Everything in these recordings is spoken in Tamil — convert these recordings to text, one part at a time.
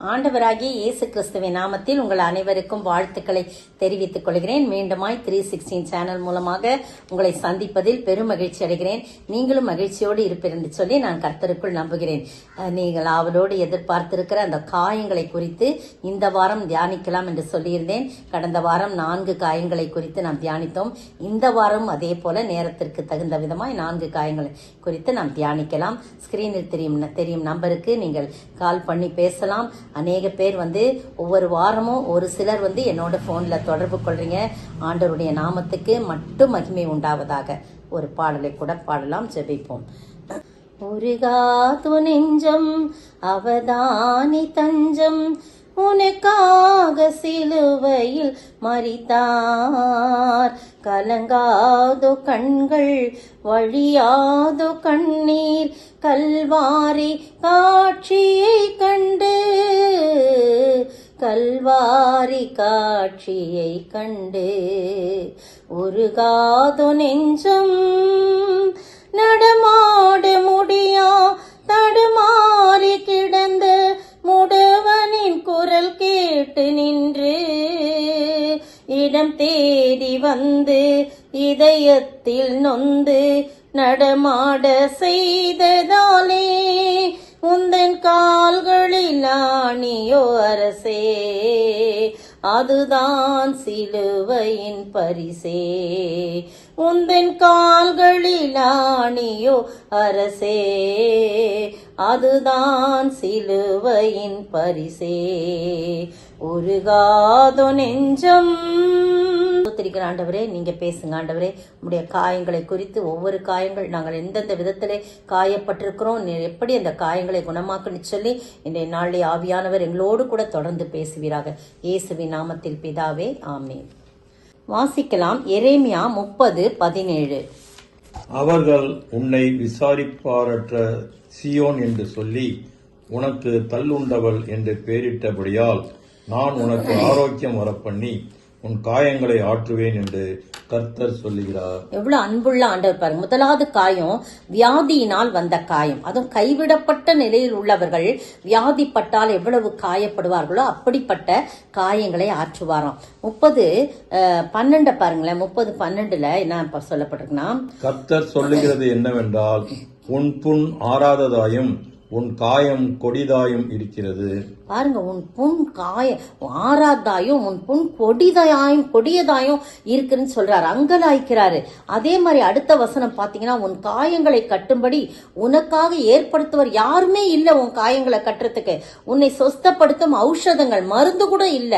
ஆண்டவராகிய இயேசு கிறிஸ்துவின் நாமத்தில் உங்கள் அனைவருக்கும் வாழ்த்துக்களை தெரிவித்துக் கொள்கிறேன். மீண்டுமாய் 316 சேனல் மூலமாக உங்களை சந்திப்பதில் பெரும் மகிழ்ச்சி அடைகிறேன். நீங்களும் மகிழ்ச்சியோடு இருப்பீர் என்று சொல்லி நான் கர்த்தருக்குள் நம்புகிறேன். நீங்கள் அவளோடு எதிர்பார்த்திருக்கிற அந்த காயங்களை குறித்து இந்த வாரம் தியானிக்கலாம் என்று சொல்லியிருந்தேன். கடந்த வாரம் 4 காயங்களை குறித்து நாம் தியானித்தோம். இந்த வாரம் அதே போல நேரத்திற்கு தகுந்த விதமாய் 4 காயங்களை குறித்து நாம் தியானிக்கலாம். ஸ்கிரீனில் தெரியும் நம்பருக்கு நீங்கள் கால் பண்ணி பேசலாம். அநேக பேர் ஒவ்வொரு வாரமும் ஒரு சிலர் என்னோட போன்ல தொடர்பு கொள்றீங்க. ஆண்டவருடைய நாமத்துக்கு மட்டும் மகிமை உண்டாவதாக. ஒரு பாடலை கூட பாடலாம், ஜெபிப்போம். உருகாது நெஞ்சம் அவதானி தஞ்சம், உனக்காக சிலுவையில் மரித்தார். கலங்காதோ கண்கள் வழியாதோ கண்ணீர், கல்வாரி காட்சியை கண்டு, கல்வாரி காட்சியை கண்டு. உருகாதோ நெஞ்சம் நடமாட முடியா தடுமாறி கிடந்த முடவனின் குரல் கேட்டு நின்று, இடம் தேடி வந்து இதயத்தில் நொந்து நடமாட செய்ததாலே, உந்தன் கால்களில் ஆணியோ அரசே, அதுதான் சிலுவையின் பரிசே. உந்தன் கால்களில் ஆணியோ அரசே, அதுதான் சிலுவையின் பரிசே. உருகாதோ நெஞ்சம். ஆண்டவரே, நீங்க பேசுங்க ஆண்டவரே. உங்களுடைய காயங்களை குறித்து, ஒவ்வொரு காயங்கள் நாங்கள் எந்தெந்த விதத்திலே காயப்பட்டிருக்கிறோம், எப்படி அந்த காயங்களை குணமாக்கன்னு சொல்லி இன்றைய நாளிலே ஆவியானவர் எங்களோடு கூட தொடர்ந்து பேசுவீராக. இயேசுவின் நாமத்தில் பிதாவே, ஆமென். வாசிக்கலாம். எரேமியா 30:17. அவர்கள் உன்னை விசாரிப்பாரற்ற சீயோன் என்று சொல்லி உனக்கு தள்ளுண்டவள் என்று பெயரிட்டபடியால் நான் உனக்கு ஆரோக்கியம் வரப்பண்ணி உன் காயங்களை ஆற்றுவேன் என்று கர்த்தர் சொல்லுகிறார். எவ்வளவு அன்புள்ள ஆண்டவர் பாருங்க. முதலாவது காயம் வியாதியினால் வந்த காயம். அதுவும் கைவிடப்பட்ட நிலையில் உள்ளவர்கள் வியாதிப்பட்டால் எவ்வளவு காயப்படுவார்களோ அப்படிப்பட்ட காயங்களை ஆற்றுவாராம். 30:12 பாருங்களேன். 30:12 என்ன சொல்லப்பட்டிருக்குன்னா, கர்த்தர் சொல்லுகிறது என்னவென்றால், உன் புண் ஆறாததாயும் உன் காயம் கொடிதாயும் இருக்கிறது. பாருங்க, உன் புண் ஆறாதாயும் உன் புண் கொடியதாயும் இருக்குன்னு சொல்றாரு, அங்கலாய்க்கிறாரு. அதே மாதிரி அடுத்த வசனம் பாத்தீங்கன்னா, உன் காயங்களை கட்டும்படி உனக்காக ஏற்படுத்துவர் யாருமே இல்ல. உன் காயங்களை கட்டுறதுக்கு உன்னை சொஸ்தப்படுத்தும் ஔஷதங்கள், மருந்து கூட இல்ல.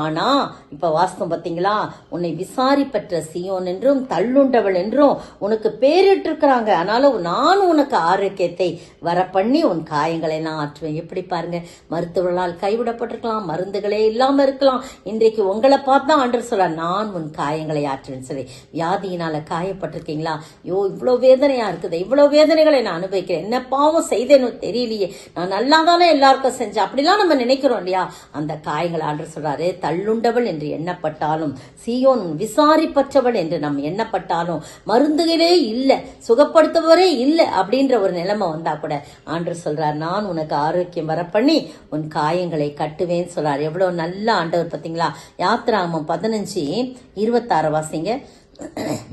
ஆனா இப்ப வாஸ்தவம் பாத்தீங்களா, உன்னை விசாரிப்பற்ற சீயோன் என்றும் தள்ளுண்டவள் என்றும் உனக்கு பேரிட்டு இருக்கிறாங்க. ஆனாலும் நான் உனக்கு ஆரோக்கியத்தை வர பண்ணி உன் காயங்களை எல்லாம் ஆற்றுவேன். எப்படி பாருங்க, மருத்துவர்களால் கைவிடப்பட்டிருக்கலாம், மருந்துகளே இல்லாம இருக்கலாம். இன்றைக்கு உங்களை பார்த்தா ஆண்டவர் சொல்ற, நான் உன் காயங்களை ஆற்றுவேன் சொல்லி. வியாதியினால காயப்பட்டிருக்கீங்களா? ஐயோ இவ்வளவு வேதனையா இருக்குது, இவ்வளவு வேதனைகளை நான் அனுபவிக்கிறேன், என்ன பாவம் செய்தேன்னு தெரியலையே, நான் நல்லா தானே எல்லாருக்கும் செஞ்சேன், அப்படிலாம் நம்ம நினைக்கிறோம் இல்லையா? அந்த காயங்களை ஆண்டவர் சொல்றாரு, தள்ளுண்டவள் என்று எண்ணப்பட்டாலும், சீயோன் விசாரிப்பற்றவள் என்று நம்ம எண்ணப்பட்டாலும், மருந்துகளே இல்ல, சுகப்படுத்துவரே இல்ல அப்படின்ற ஒரு நிலைமை வந்தா கூட ஆண்டவர் சொல்றார், நான் உனக்கு ஆரோக்கியம் வர பண்ணி உன் காயங்களை கட்டுவேன் சொல்றார். எவ்வளவு நல்ல ஆண்டவர் பாத்தீங்களா? யாத்திராகமம் 15:26 வாசிங்க.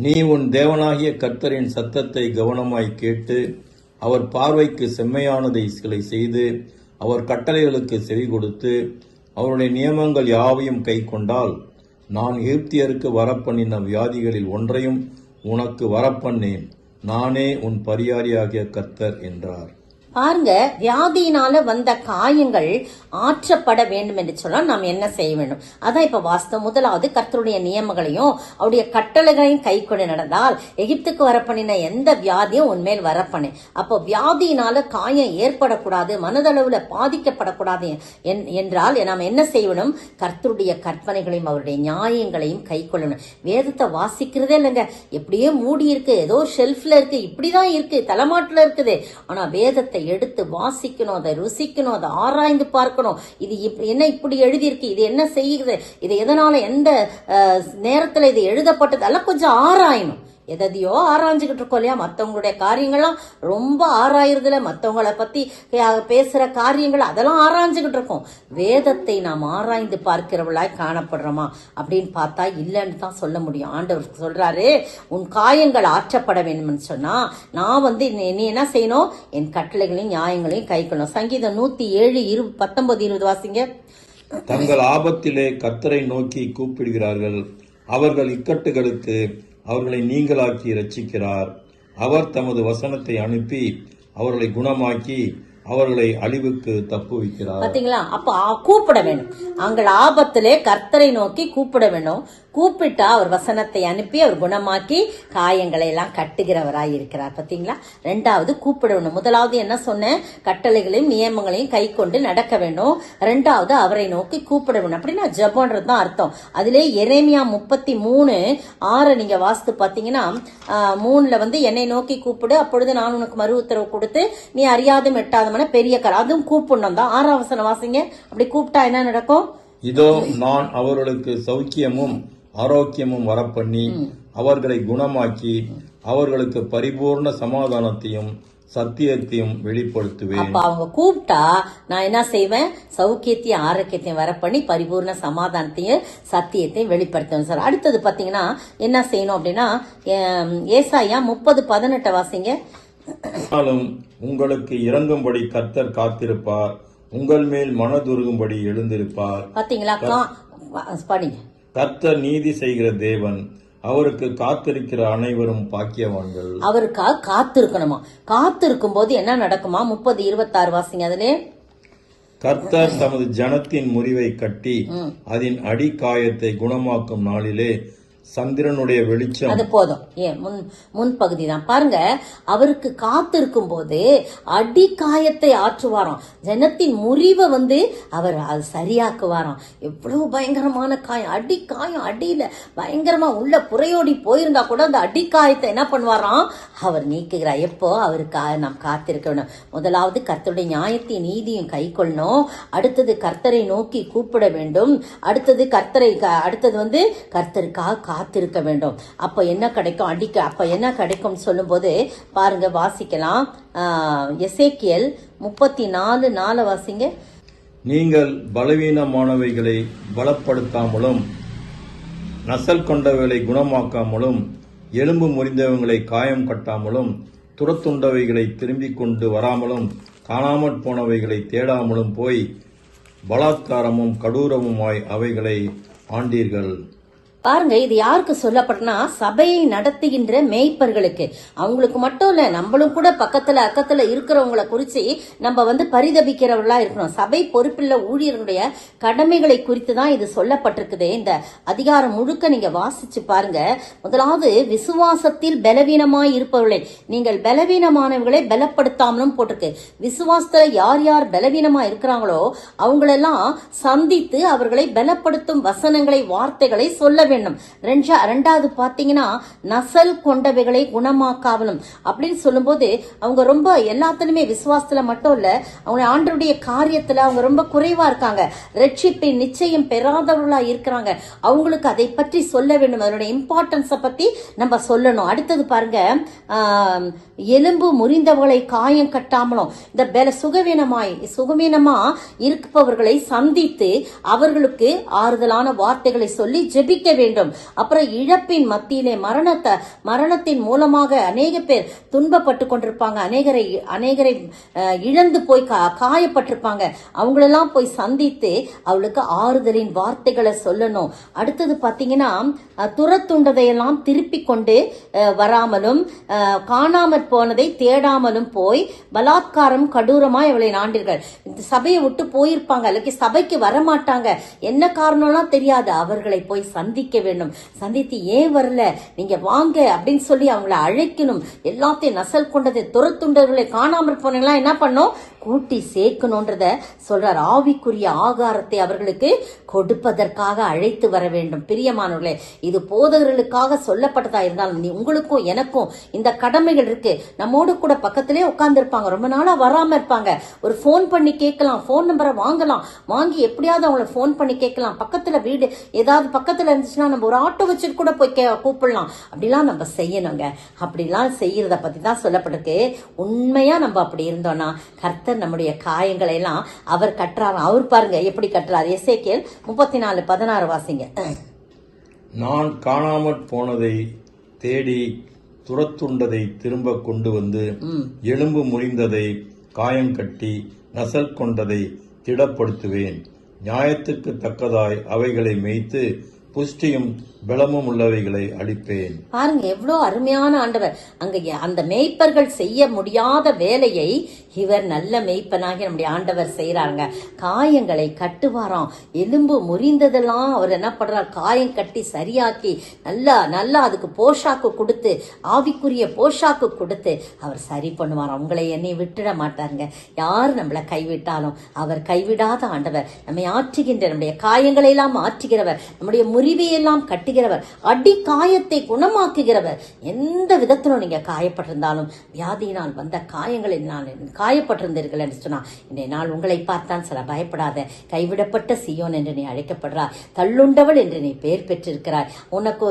நீ உன் தேவனாகிய கர்த்தரின் சத்தத்தை கவனமாய் கேட்டு அவர் பார்வைக்கு செம்மையானதை செய்து அவர் கட்டளைகளுக்கு செவி கொடுத்து அவருடைய நியமங்கள் யாவையும் கை கொண்டால், நான் எகிப்தியருக்கு வரப்பண்ணின வியாதிகளில் ஒன்றையும் உனக்கு வரப்பண்ணேன், நானே உன் பரியாரியாகிய கர்த்தர் என்றார். பாருங்க, வியாதியினால வந்த காயங்கள் ஆற்றப்பட வேண்டும் என்று சொன்னால் நாம் என்ன செய்ய வேண்டும்? அதான் இப்ப வாஸ்தவம். முதலாவது கர்த்தருடைய நியமங்களையும் அவருடைய கட்டளைகளையும் கை கொண்டு நடந்தால் எகிப்துக்கு வரப்பண்ணின எந்த வியாதியும் உன்மேல் வரப்பண்ணு. அப்போ வியாதியினால காயம் ஏற்படக்கூடாது, மனதளவுல பாதிக்கப்படக்கூடாது என்றால் நாம் என்ன செய்யணும்? கர்த்தருடைய கற்பனைகளையும் அவருடைய நியாயங்களையும் கை கொள்ளணும். வேதத்தை வாசிக்கிறதே இல்லைங்க, எப்படியே மூடி இருக்கு, ஏதோ ஷெல்ஃப்ல இருக்கு, இப்படிதான் இருக்கு, தலைமாட்டுல இருக்குது. ஆனா வேதத்தை எடுத்து வாசிக்கணும், அதை ருசிக்கணும், அதை ஆராய்ந்து பார்க்கணும். இது என்ன இப்படி எழுதியிருக்கு, இது என்ன செய்யுது, இது எதனால, எந்த நேரத்துல இது எழுதப்பட்டது, எல்லாம் கொஞ்சம் ஆராயணும். எதையோ ஆராய்ஞ்சுக்கிட்டு இருக்கோம் இல்லையா? மற்றவங்களுடைய காரியங்கள்லாம் ரொம்ப ஆராயறதுல, மற்றவங்களை பத்தி பேசுற காரியங்கள் அதெல்லாம் ஆராய்ஞ்சுக்கிட்டு இருக்கோம். வேதத்தை நாம் ஆராய்ந்து பார்க்கிறவளாய் காணப்படுறோமா அப்படின்னு பார்த்தா இல்லைன்னு தான் சொல்ல முடியும். ஆண்டவர் சொல்றாரு, உன் காயங்கள் ஆற்றப்பட வேண்டும்னு சொன்னா நான் நீ என்ன செய்யணும்? என் கட்டளைகளையும் நியாயங்களையும் கைக்கொள்ளணும். சங்கீதம் 107 19 20 வாசிங்க. தங்கள் ஆபத்திலே கர்த்தரை நோக்கி கூப்பிடுகிறார்கள். அவர்கள் இக்கட்டுகளுக்கு அவர்களை நீங்களாக்கி இரட்சிக்கிறார். அவர் தமது வசனத்தை அனுப்பி அவர்களை குணமாக்கி அவர்களை அழிவுக்கு தப்புவிக்கிறார். பாத்தீங்களா? அப்ப கூப்பிட வேணும். அங்கள் ஆபத்திலே கர்த்தரை நோக்கி கூப்பிட வேணும். கூப்பிட்டா அவர் வசனத்தை அனுப்பி அவர் குணமாக்கி காயங்களை எல்லாம் கட்டுகிறவராய் இருக்கிறார். பாத்தீங்களா? ரெண்டாவது கூப்பிட வேணும். முதலாவது என்ன சொன்ன? கட்டளைகளையும் நியமங்களையும் கை கொண்டு நடக்க வேண்டும். ரெண்டாவது அவரை நோக்கி கூப்பிட வேணும். அப்படின்னா ஜெபம்ன்றது தான் அர்த்தம். அதிலே எரேமியா 33:6 நீங்க வாசித்து பாத்தீங்கன்னா 3 என்னை நோக்கி கூப்பிடு, அப்பொழுது நான் உனக்கு மறு உத்தரவு கொடுத்து நீ அறியாதும் எட்டாதமான பெரிய அதுவும் கூப்பிடணும் தான். 6ஆம் வசனம் வாசிங்க. அப்படி கூப்பிட்டா என்ன நடக்கும்? இதோ நான் அவர்களுக்கு சௌக்கியமும் ஆரோக்கியமும் வரப்பண்ணி அவர்களை குணமாக்கி அவர்களுக்கு பரிபூர்ண சமாதானத்தையும் சத்தியத்தையும் வெளிப்படுத்துவேன். அப்ப அவங்க கூப்பிட்டா நான் என்ன செய்வேன்? சௌக்கியத்தையும் ஆரோக்கியத்தையும் வரப்பண்ணி பரிபூர்ண சமாதானத்தையும் சத்தியத்தையும் வெளிப்படுத்துவேன் சார். அடுத்தது பாத்தீங்கன்னா என்ன செய்யணும் அப்படின்னா ஏசாயா 30:18 வாசிங்க. உங்களுக்கு இறங்கும்படி கர்த்தர் காத்திருப்பார், உங்கள் மேல் மனதுருகும்படி எழுந்திருப்பார். பாத்தீங்களா? படிங்க. கர்த்தர் நீதி செய்கிற தேவன், அவருக்கு காத்திருக்கிற அனைவரும் பாக்கியவான்கள். அவருக்காக காத்திருக்கணுமா? காத்திருக்கும் போது என்ன நடக்குமா? 30:26 வாசிங்க. அதிலே கர்த்தர் தமது ஜனத்தின் முறிவை கட்டி அதன் அடிக்காயத்தை குணமாக்கும் நாளிலே சந்திரனுடைய வெளிச்சம். அது போதும். முன்பகுதி தான் பாருங்க. அவருக்கு காத்திருக்கும் போது அடி காயத்தை ஆற்றுவாராம். ஜனத்தின் முறிவை அவர் அது சரியாக்குவாராம். எவ்வளவு பயங்கரமான காயம், அடி காயம், அடியில பயங்கரமா உள்ள புறையோடி போயிருந்தா கூட அந்த அடி காயத்தை என்ன பண்ணுவாராம்? அவர் நீக்குகிறார். எப்போ? அவருக்காக நாம் காத்திருக்க வேண்டும். முதலாவது கர்த்தருடைய நியாயத்தையும் நீதியும் கை கொள்ளணும். அடுத்தது கர்த்தரை நோக்கி கூப்பிட வேண்டும். அடுத்தது கர்த்தருக்காக காத்திருக்க வேண்டும். அப்ப என்ன கிடைக்கும்? அப்ப என்ன கிடைக்கும் சொல்லும் போது பாருங்க, வாசிக்கலாம். எசேக்கியேல் 34:4 வாசிங்க. நீங்கள் பலவீனமானவைகளை பலப்படுத்தாமலும் நசல் கொண்டவைகளை குணமாக்காமலும் எலும்பு முறிந்தவங்களை காயம் கட்டாமலும் துரத்துண்டவைகளை திரும்பிக் கொண்டு வராமலும் காணாமற் போனவைகளை தேடாமலும் போய் பலாத்காரமும் கடூரமுமாய் அவைகளை ஆண்டீர்கள். பாருங்க, இது யாருக்கு சொல்லப்பட்டனா? சபையை நடத்துகின்ற மேய்ப்பர்களுக்கு. அவங்களுக்கு மட்டும் இல்ல, நம்மளும் கூட பக்கத்துல அக்கத்துல இருக்கிறவங்களை குறிச்சு நம்ம பரிதபிக்கிறவர்களா இருக்கணும். சபை பொறுப்புள்ள ஊழியர்களுடைய கடமைகளை குறித்து தான் இது சொல்லப்பட்டிருக்குது. இந்த அதிகாரம் முழுக்க நீங்க வாசிச்சு பாருங்க. முதலாவது, விசுவாசத்தில் பலவீனமாய் இருப்பவர்களை நீங்கள் பலவீனமானவர்களை பலப்படுத்தாமலும் போட்டிருக்கு. விசுவாசத்துல யார் யார் பலவீனமா இருக்கிறாங்களோ அவங்களெல்லாம் சந்தித்து அவர்களை பலப்படுத்தும் வசனங்களை, வார்த்தைகளை சொல்ல வேண்டும். ரெண்டாவது பாத்தீங்கன்னா, நசல் கொண்டவைகளை குணமாக்காவலும் அப்படின்னு சொல்லும் போது அவங்க ரொம்ப எல்லாத்திலுமே விசுவாசத்துல மட்டும் இல்ல, அவங்க ஆண்டவருடைய காரியத்துல அவங்க ரொம்ப குறைவா இருக்காங்க. ரட்சிப்பை நிச்சயம் பெறாதவர்களா இருக்கிறாங்க. அவங்களுக்கு அதை பற்றி சொல்ல வேண்டும். அதனுடைய இம்பார்ட்டன்ஸ பத்தி நம்ம சொல்லணும். அடுத்தது பாருங்க, எலும்பு முறிந்தவர்களை காயம் கட்டாமலும் இந்த சுகவீனமா இருப்பவர்களை சந்தித்து அவர்களுக்கு ஆறுதலான வார்த்தைகளை சொல்லி ஜெபிக்க வேண்டும். அப்புறம் இழப்பின் மத்தியிலே மரணத்தின் மூலமாக அநேக பேர் துன்பப்பட்டு கொண்டிருப்பாங்க. அநேகரை இழந்து போய் காயப்பட்டிருப்பாங்க. அவங்களெல்லாம் போய் சந்தித்து அவளுக்கு ஆறுதலின் வார்த்தைகளை சொல்லணும். அடுத்தது பாத்தீங்கன்னா, துரத்துண்டதையெல்லாம் திருப்பி கொண்டு வராமலும் காணாமற் போனதை தேடாமலும் போய் பலாத்காரம் கடூரமாய் அவளை நாண்டீர்கள். இந்த சபையை விட்டு போயிருப்பாங்க, அல்லது சபைக்கு வரமாட்டாங்க, என்ன காரணம்லாம் தெரியாது. அவர்களை போய் சந்திக்க வேண்டும். சந்தித்து ஏன் வரல, நீங்க வாங்க அப்படின்னு சொல்லி அவங்களை அழைக்கணும். எல்லாத்தையும் நசல் கொண்டதை துரத்துண்டவர்களை காணாமற் போனெல்லாம் என்ன பண்ணும்? கூட்டி சேர்க்கணும்ன்றத சொல்றார். ஆவிக்குரிய ஆகாரத்தை அவர்களுக்கு கொடுப்பதற்காக அழைத்து வர வேண்டும். பிரியமானவர்களே, இது போதகர்களுக்காக சொல்லப்பட்டதா இருந்தாலும் உங்களுக்கும் எனக்கும் இந்த கடமைகள் இருக்கு. நம்மோடு கூட பக்கத்திலே உட்கார்ந்து இருப்பாங்க, ரொம்ப நாளா வராம இருப்பாங்க. ஒரு போன் பண்ணி கேட்கலாம், போன் நம்பரை வாங்கலாம், வாங்கி எப்படியாவது அவங்கள போன் பண்ணி கேட்கலாம். பக்கத்துல வீடு ஏதாவது பக்கத்துல இருந்துச்சுன்னா நம்ம ஒரு ஆட்டோ வச்சுட்டு கூட போய் கூப்பிடலாம். அப்படிலாம் நம்ம செய்யணுங்க. அப்படிலாம் செய்யறத பத்தி தான் சொல்லப்பட்டிருக்கு. உண்மையா நம்ம அப்படி இருந்தோம்னா கர்த்தர் நம்முடைய காயங்களை எல்லாம் அவர் கட்டுறாரு. அவர் பாருங்க எப்படி கட்டுறாரு. எசேக்கியேல் 34:16 வாசிங்க. நான் காணாமற் போனதை தேடி துரத்துண்டதை திரும்ப கொண்டு வந்து எலும்பு முறிந்ததை காயங்கட்டி நசல் கொண்டதை திடப்படுத்துவேன். நியாயத்துக்கு தக்கதாய் அவைகளை மேய்த்து புஷ்டியும் பலமும் உள்ளவைகளை அளிப்பேன். பாருங்க எவ்வளவு அருமையான ஆண்டவர். அங்க அந்த மேய்ப்பர்கள் செய்ய முடியாத வேலையை இவர் நல்ல மேய்ப்பனாகி நம்முடைய ஆண்டவர் செய்யறாங்க. காயங்களை கட்டுவாராம். எலும்பு முறிந்ததெல்லாம் அவர் என்ன பண்றார், காயம் கட்டி சரியாக்கி நல்லா அதுக்கு போஷாக்கு கொடுத்து, ஆவிக்குரிய போஷாக்கு கொடுத்து அவர் சரி பண்ணுவாராம். உங்களை என்னை விட்டுட மாட்டாருங்க. யார் நம்மளை கைவிட்டாலும் அவர் கைவிடாத ஆண்டவர். நம்மை ஆற்றுகின்ற, நம்முடைய காயங்களை எல்லாம் ஆற்றுகிறவர், நம்முடைய முறிவையெல்லாம் கட்டுகிறவர், அடி காயத்தை குணமாக்குகிறவர். எந்த விதத்திலும் நீங்க காயப்பட்டிருந்தாலும், வியாதியினால் வந்த காயங்களினால் காயப்பட்டிருந்தீர்கள் என்று சொன்னா, இன்றைய நாள் உங்களை பார்த்தான் சில பயப்படாத, கைவிடப்பட்ட சியோன் என்று நீ அழைக்கப்படுறாய், தள்ளுண்டவள் என்று நீ பெயர் பெற்றிருக்கிறாய். உனக்கு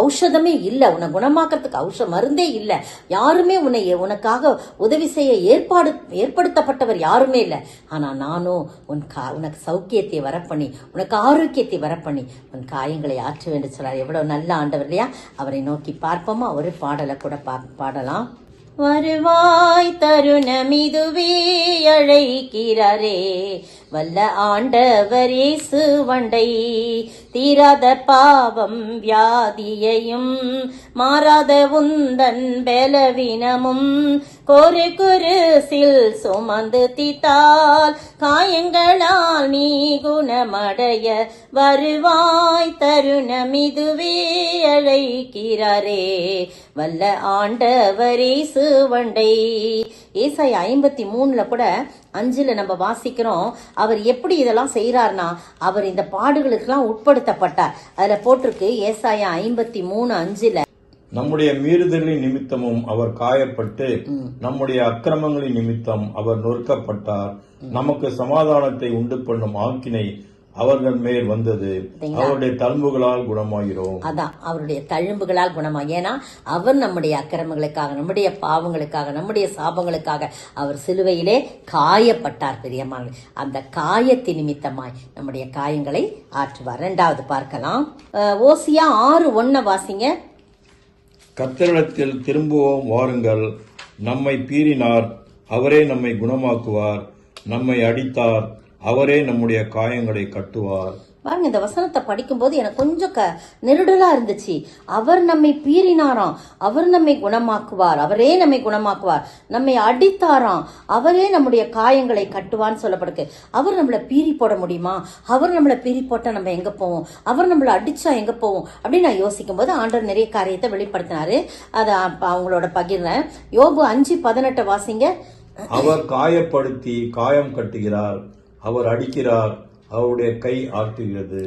ஔஷதமே இல்லை, உன்னை குணமாக்கிறதுக்கு மருந்தே இல்லை. யாருமே உனக்காக உதவி செய்ய ஏற்படுத்தப்பட்டவர் யாருமே இல்லை. ஆனா நானும் உனக்கு சௌக்கியத்தை வரப்பண்ணி, உனக்கு ஆரோக்கியத்தை வரப்பண்ணி உன் காயங்களை ஆற்ற வேண்டும் சொல்றார். எவ்வளவு நல்ல ஆண்டவர் இல்லையா? அவரை நோக்கி பார்ப்போமா? ஒரு பாடலை கூட பாடலாம். வருவாய் தருணமிதுவே அழைக்கிறாரே, வல்ல ஆண்டவர் இயேசு வண்டை, தீராத பாவம் வியாதியையும் மாறாத உந்தன் பலவீனமும் கொரு குருசில் சுமந்து தீத்தால் காயங்களால் நீ குணமடைய வருவாய் தருணமிதுவே அழைக்கிறாரே, வல்ல ஆண்டவர் இயேசு வண்டை. ஏசாயா 53 கூட 5 நம்ம வாசிக்கிறோம். அவர் எப்படி இதெல்லாம் செய்யறாருன்னா, அவர் இந்த பாடுகளுக்கெல்லாம் உட்படுத்தப்பட்டார். அதுல போட்டிருக்கு ஏசாயா 53:5, நம்முடைய மீறுதலின் நிமித்தமும் அவர் காயப்பட்டு நம்முடைய அக்கிரமங்களின் நிமித்தம் அவர் நொறுக்கப்பட்டார். நமக்கு சமாதானத்தை உண்டு பண்ணும் ஆக்கினை அவர்கள் மேல் வந்தது, அவருடைய தழும்புகளால் குணமாகிறோம். அதான் அவருடைய தழும்புகளால் குணமாகி. ஏன்னா அவர் நம்முடைய அக்கிரமங்களுக்காக, நம்முடைய பாவங்களுக்காக, நம்முடைய சாபங்களுக்காக அவர் சிலுவையிலே காயப்பட்டார். பிரியமான அந்த காயத்தின் நிமித்தமாய் நம்முடைய காயங்களை ஆற்றுவார். 2வது பார்க்கலாம். ஓசியா 6:1 வாசிங்க. கர்த்தரிடத்தில் திரும்புவோம் வாருங்கள், நம்மை பீறினார் அவரே நம்மை குணமாக்குவார், நம்மை அடித்தார் அவரே நம்முடைய காயங்களை கட்டுவார். பாருங்க, இந்த வசனத்தை படிக்கும் போது எனக்கு கொஞ்சம் நெருடலா இருந்துச்சு. அவர் நம்மை பீறினாராம், அவர் நம்மை குணமாக்குவார், அவரே நம்மை குணமாக்குவார், நம்மை அடித்தாராம், அவரே நம்முடைய காயங்களை கட்டுவான்னு சொல்லப்படுது. அவர் நம்மளை பீறி போட முடியுமா? அவர் நம்மளை பீறி போட்டா நம்ம எங்க போவோம்? அவர் நம்மளை அடிச்சா எங்க போவோம் அப்படின்னு நான் யோசிக்கும் போது ஆண்டவர் நிறைய காரியத்தை வெளிப்படுத்தினாரு. அதை அவங்களோட பகிர்றேன். யோபு 5:18 வாசிங்க. அவர் காயப்படுத்தி காயம் கட்டுகிறார், அவர் அடிக்கிறார், அவருடைய கை ஆட்டுகிறது.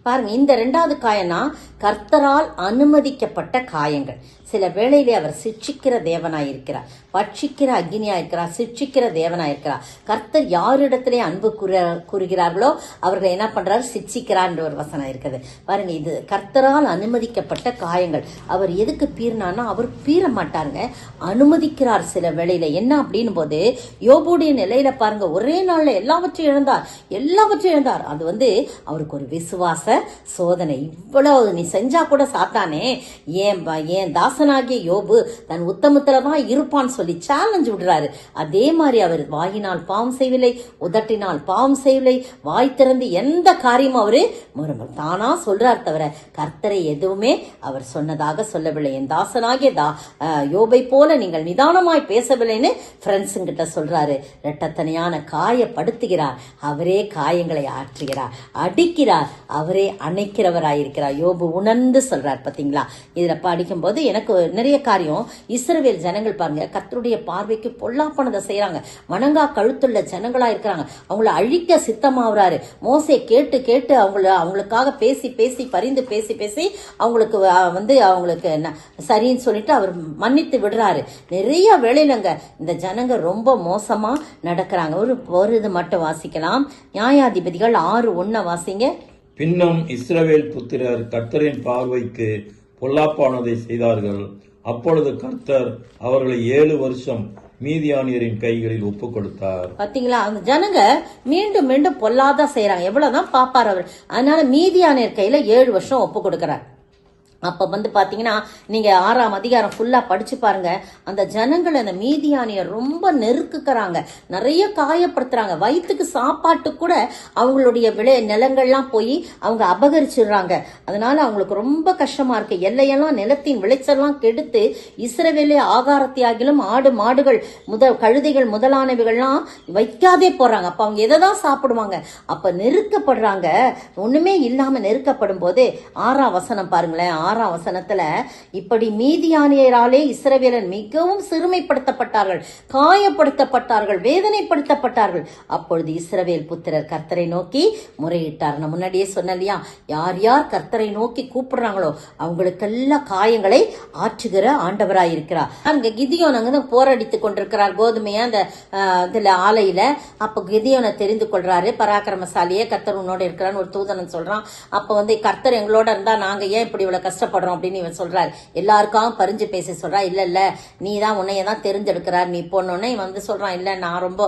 பாருங்க, இந்த 2வது காயம்னா கர்த்தரால் அனுமதிக்கப்பட்ட காயங்கள். சில வேளையிலே அவர் சிட்சிக்கிற தேவனாயிருக்கிறார், பட்சிக்கிற அக்னியாயிருக்கிறார், சிட்சிக்கிற தேவனாயிருக்கிறார். கர்த்தர் யாரிடத்திலே அன்பு கூறுகிறார்களோ அவர்களை என்ன பண்றாரு, சிட்சிக்கிறார் என்ற ஒரு வசனம் இருக்குது. பாருங்க, இது கர்த்தரால் அனுமதிக்கப்பட்ட காயங்கள். அவர் எதுக்கு பீறினார்னா, அவர் பீற மாட்டாருங்க, அனுமதிக்கிறார் சில வேளையில. என்ன அப்படின்னு போது யோபுடைய நிலையில பாருங்க, ஒரே நாள்ல எல்லாவற்றையும் இழந்தார். அது அவருக்கு ஒரு விசுவாச சோதனை. இவ்வளவு நீ செஞ்சா கூட சாத்தானே, ஏன் தாசனாகிய யோபு தன் உத்தமத்துலதான் இருப்பான்னு சொல்லி சேலஞ்ச் விடுறாரு. அதே மாதிரி அவர் வாயினால் பாவம் செய்யவில்லை, உதட்டினால் பாவம் செய்யவில்லை, வாய் திறந்து எந்த காரியமும் அவரு தானா சொல்றார் தவிர கர்த்தரை எதுவுமே அவர் சொன்னதாக சொல்லவில்லை. என் தாசனாகிய யோபை போல நீங்கள் நிதானமாய் பேசவில்லைன்னு ஃப்ரெண்ட்ஸுங்கிட்ட சொல்றாரு. இரட்டத்தனையான காயப்படுத்துகிறார், அவரே காயங்களை ஆற்றுகிறார், அடிக்கிறார், அவரே அணைக்கிறவராயிருக்கிறார். யோபு உணர்ந்து சொல்றார். பாத்தீங்களா, இதுல படிக்கும்போது எனக்கு நிறைய காரியம். இஸ்ரவேல் ஜனங்கள் பாருங்க, கர்த்தருடைய பார்வைக்கு பொல்லாப்பானதை செய்யறாங்க. வணங்கா கழுத்துள்ள ஜனங்களா இருக்கிறாங்க. அவங்கள அழிக்க சித்தமாகறாரு. மோசே கேட்டு கேட்டு அவங்களுக்காக பேசி பேசி பரிந்து பேசி பேசி அவங்களுக்கு அவங்களுக்கு சரின்னு சொல்லிட்டு அவர் மன்னித்து விடுறாரு. நிறைய வேளையிலங்க இந்த ஜனங்க ரொம்ப மோசமா நடக்கிறாங்க. ஒரு இது மட்டும் வாசிக்கலாம். நியாயாதிபதிகள் 6:1 வாசிங்க. பின்னும் இஸ்ரவேல் புத்திரர் கர்த்தரின் பார்வைக்கு பொல்லாப்பானதை செய்தார்கள். அப்பொழுது கர்த்தர் அவர்களை 7 வருஷம் மீதியானியரின் கைகளில் ஒப்பு கொடுத்தார். பாத்தீங்களா, அந்த ஜனங்க மீண்டும் மீண்டும் பொல்லாத செய்யறாங்க. எவ்வளவுதான் பாப்பார் அவர். அதனால மீதியானியர் கையில 7 வருஷம் ஒப்பு கொடுக்கிறார். அப்ப பாத்தீங்கன்னா நீங்க 6ஆம் அதிகாரம் ஃபுல்லா படிச்சு பாருங்க. அந்த ஜனங்கள் அந்த மீதியானியர் ரொம்ப நெருக்குறாங்க, நிறைய காயப்படுத்துறாங்க. வயிற்றுக்கு சாப்பாட்டு கூட அவங்களுடைய நிலங்கள்லாம் போய் அவங்க அபகரிச்சிடுறாங்க. அதனால அவங்களுக்கு ரொம்ப கஷ்டமா இருக்கு. எல்லையெல்லாம் நிலத்தின் விளைச்சல்லாம் கெடுத்து இஸ்ரவேலே ஆகாரத்தியாகிலும் ஆடு மாடுகள் கழுதைகள் முதலானவைகள்லாம் வைக்காதே போறாங்க. அப்ப அவங்க எதைதான் சாப்பிடுவாங்க? அப்ப நெருக்கப்படுறாங்க. ஒண்ணுமே இல்லாம நெருக்கப்படும் போது 6ஆம் வசனம் பாருங்களேன். 6ஆம் வசனத்துல, இப்படி மீதியானியராலே இஸ்ரவேலர் மிகவும் சிறுமைப்படுத்தப்பட்டார்கள், காயப்படுத்தப்பட்டார்கள், வேதனைப்படுத்தப்பட்டார்கள். அப்பொழுது இஸ்ரவேல் புத்திரர் கர்த்தரை நோக்கி முறையிட்டார். நான் முன்னாடியே சொன்னலையா, யார் யார் கர்த்தரை நோக்கி கூப்பிடுறாங்களோ அவங்களுக்கெல்லாம் காயங்களை ஆற்றுகிற ஆண்டவராயிருக்கிறார். அங்க கிதியோன் அங்கதான் போராடித்துக் கொண்டிருக்கிறார் கோதுமையா அந்த இதுல ஆலையில. அப்ப கிதியோனை தெரிந்து கொள்றாரு. பராக்கிரமசாலியே, கர்த்தர் உன்னோட இருக்கிறான்னு ஒரு தூதனன் சொல்றான். அப்ப கர்த்தர் எங்களோட இருந்தா நாங்க ஏன் இப்படி இவ்வளவு கஷ்டப்படுறோம் அப்படின்னு இவன் சொல்றாரு. எல்லாருக்காகவும் பறிஞ்சு பேசி சொல்றா, இல்ல இல்ல நீ தான் உன்னையதான் தெரிஞ்செடுக்கிறார், நீ போனோன்னே இவன் சொல்றான், இல்ல நான் ரொம்ப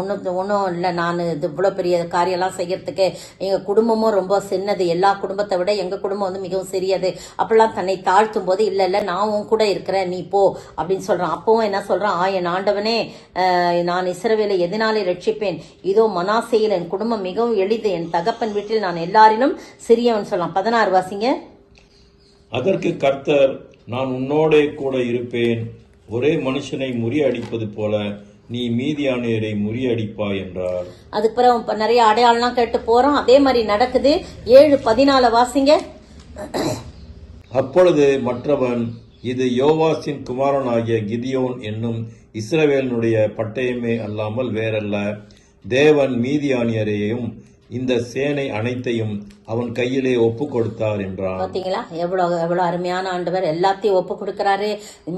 ஒன்னும் இல்ல, நான் இது இவ்வளவு பெரிய காரியெல்லாம் செய்யறதுக்கு எங்க குடும்பமும் ரொம்ப சின்னது, எல்லா குடும்பத்தை விட எங்க குடும்பம் மிகவும் சிறியது, அப்படிலாம் தன்னை தாழ்த்தும் போது, இல்ல இல்ல நான் உன் கூட இருக்கிறேன், நீ போ அப்படின்னு சொல்றான். அப்பவும் என்ன சொல்றான், என் ஆண்டவனே, நான் இஸ்ரவேலை எதனாலே ரட்சிப்பேன்? இதோ மனாசேயில் என் குடும்பம் மிகவும் எளிது, என் தகப்பன் வீட்டில் நான் எல்லாரிலும் சிறியவன் சொல்லலாம். 16 வாசிங்க. அதற்கு கர்த்தர், நான் உன்னோடே கூட இருப்பேன், ஒரே மனுஷனை முறியடிப்பது போல நீ மீதியானியரை முறியடிப்பாய் என்றார். அதுக்கு பிறகு நிறைய அடையாளம் கேட்டு போறோம். அதே மாதிரி நடக்குது. 7:14 வாசிங்க. அப்பொழுது மற்றவன், இது யோவாசின் குமாரனாகிய கிதியோன் என்னும் இஸ்ரவேலனுடைய பட்டயமே அல்லாமல் வேறல்ல, தேவன் மீதியானியரையும் இந்த சேனை அனைத்தையும் அவன் கையிலே ஒப்பு கொடுத்தார் என்றான். பாத்தீங்களா, எவ்வளவு அருமையான ஆண்டவர். எல்லாத்தையும் ஒப்பு கொடுக்கிறாரு.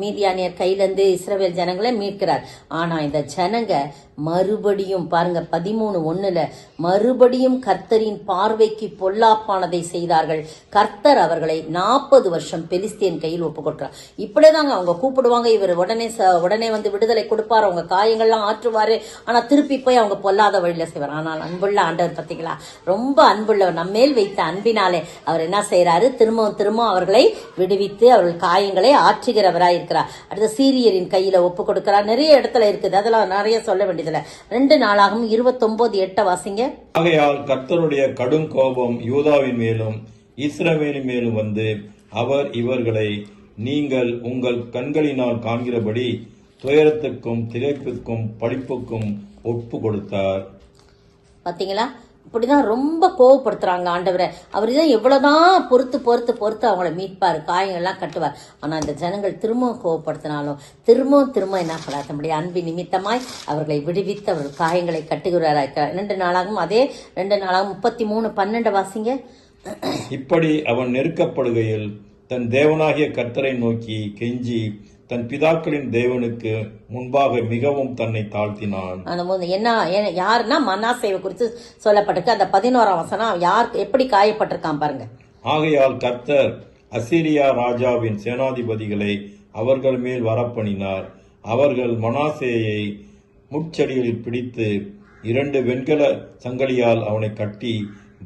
மீதியானியர் கையிலிருந்து இஸ்ரவேல் ஜனங்களை மீட்கிறார். ஆனா இந்த ஜனங்க மறுபடியும் பாருங்க 13:1 மறுபடியும் கர்த்தரின் பார்வைக்கு பொல்லாப்பானதை செய்தார்கள். கர்த்தர் அவர்களை 40 வருஷம் பெலிஸ்தியன் கையில் ஒப்பு கொடுக்கிறார். இப்படிதாங்க அவங்க கூப்பிடுவாங்க. இவர் உடனே விடுதலை கொடுப்பார், அவங்க காயங்கள்லாம் ஆற்றுவாரு. ஆனா திருப்பி போய் அவங்க பொல்லாத வழியில செய்வார். ஆனால் அன்புள்ள ஆண்டவர் பாத்தீங்களா, ரொம்ப அன்புள்ளவர். நம்மேல் வைத்த அன்பினாலே அவர் என்ன செய்யறாரு, திரும்பவும் அவர்களை விடுவித்து அவர்கள் காயங்களை ஆற்றுகிறவராய் இருக்கிறார். அடுத்த சீரியரின் கையில ஒப்பு கொடுக்கிறார். நிறைய இடத்துல இருக்குது, அதெல்லாம் நிறைய சொல்ல வேண்டியதுல. 2 நாளாகவும் 29:8 வாசிங்க. ஆகையால் கர்த்தருடைய கடும் கோபம் யூதாவின் மேலும் இஸ்ரவேலின் மேலும் வந்து அவர் இவர்களை நீங்கள் உங்கள் கண்களினால் காண்கிறபடி துயரத்துக்கும் திரைப்புக்கும் படிப்புக்கும் ஒப்பு கொடுத்தார். பாத்தீங்களா, இப்படிதான் ரொம்ப கோவப்படுத்துறாங்க ஆண்டவரை. அவருதான் எவ்வளவுதான் பொறுத்து அவங்கள மீட்பாரு, காயங்கள்லாம் கட்டுவார். ஆனா இந்த ஜனங்கள் திரும்பவும் கோவப்படுத்தினாலும் திரும்ப என்ன பண்ண முடியும், அன்பின் நிமித்தமாய் அவர்களை விடுவித்து அவர்கள் காயங்களை கட்டுகிறார். 2 நாளாகவும் அதே 2 நாளாகவும் 33:12 வாசிங்க. இப்படி அவன் நெருக்கப்படுகையில் தன் தேவனாகிய கர்த்தரை நோக்கி கெஞ்சி தன் பிதாக்களின் தேவனுக்கு முன்பாக மிகவும் தன்னை தாழ்த்தினான். யாருன்னா மனாசேவை குறித்து சொல்லப்பட்டிருக்கு. அந்த 11ஆம் வசனம் யார் எப்படி காயப்பட்டிருக்கான் பாருங்க. ஆகையால் கர்த்தர் அசீரியா ராஜாவின் சேனாதிபதிகளை அவர்கள் மேல் வரப்பண்ணினார். அவர்கள் மனாசேயை முட்செடிகளில் பிடித்து 2 வெண்கல சங்கிலியால் அவனை கட்டி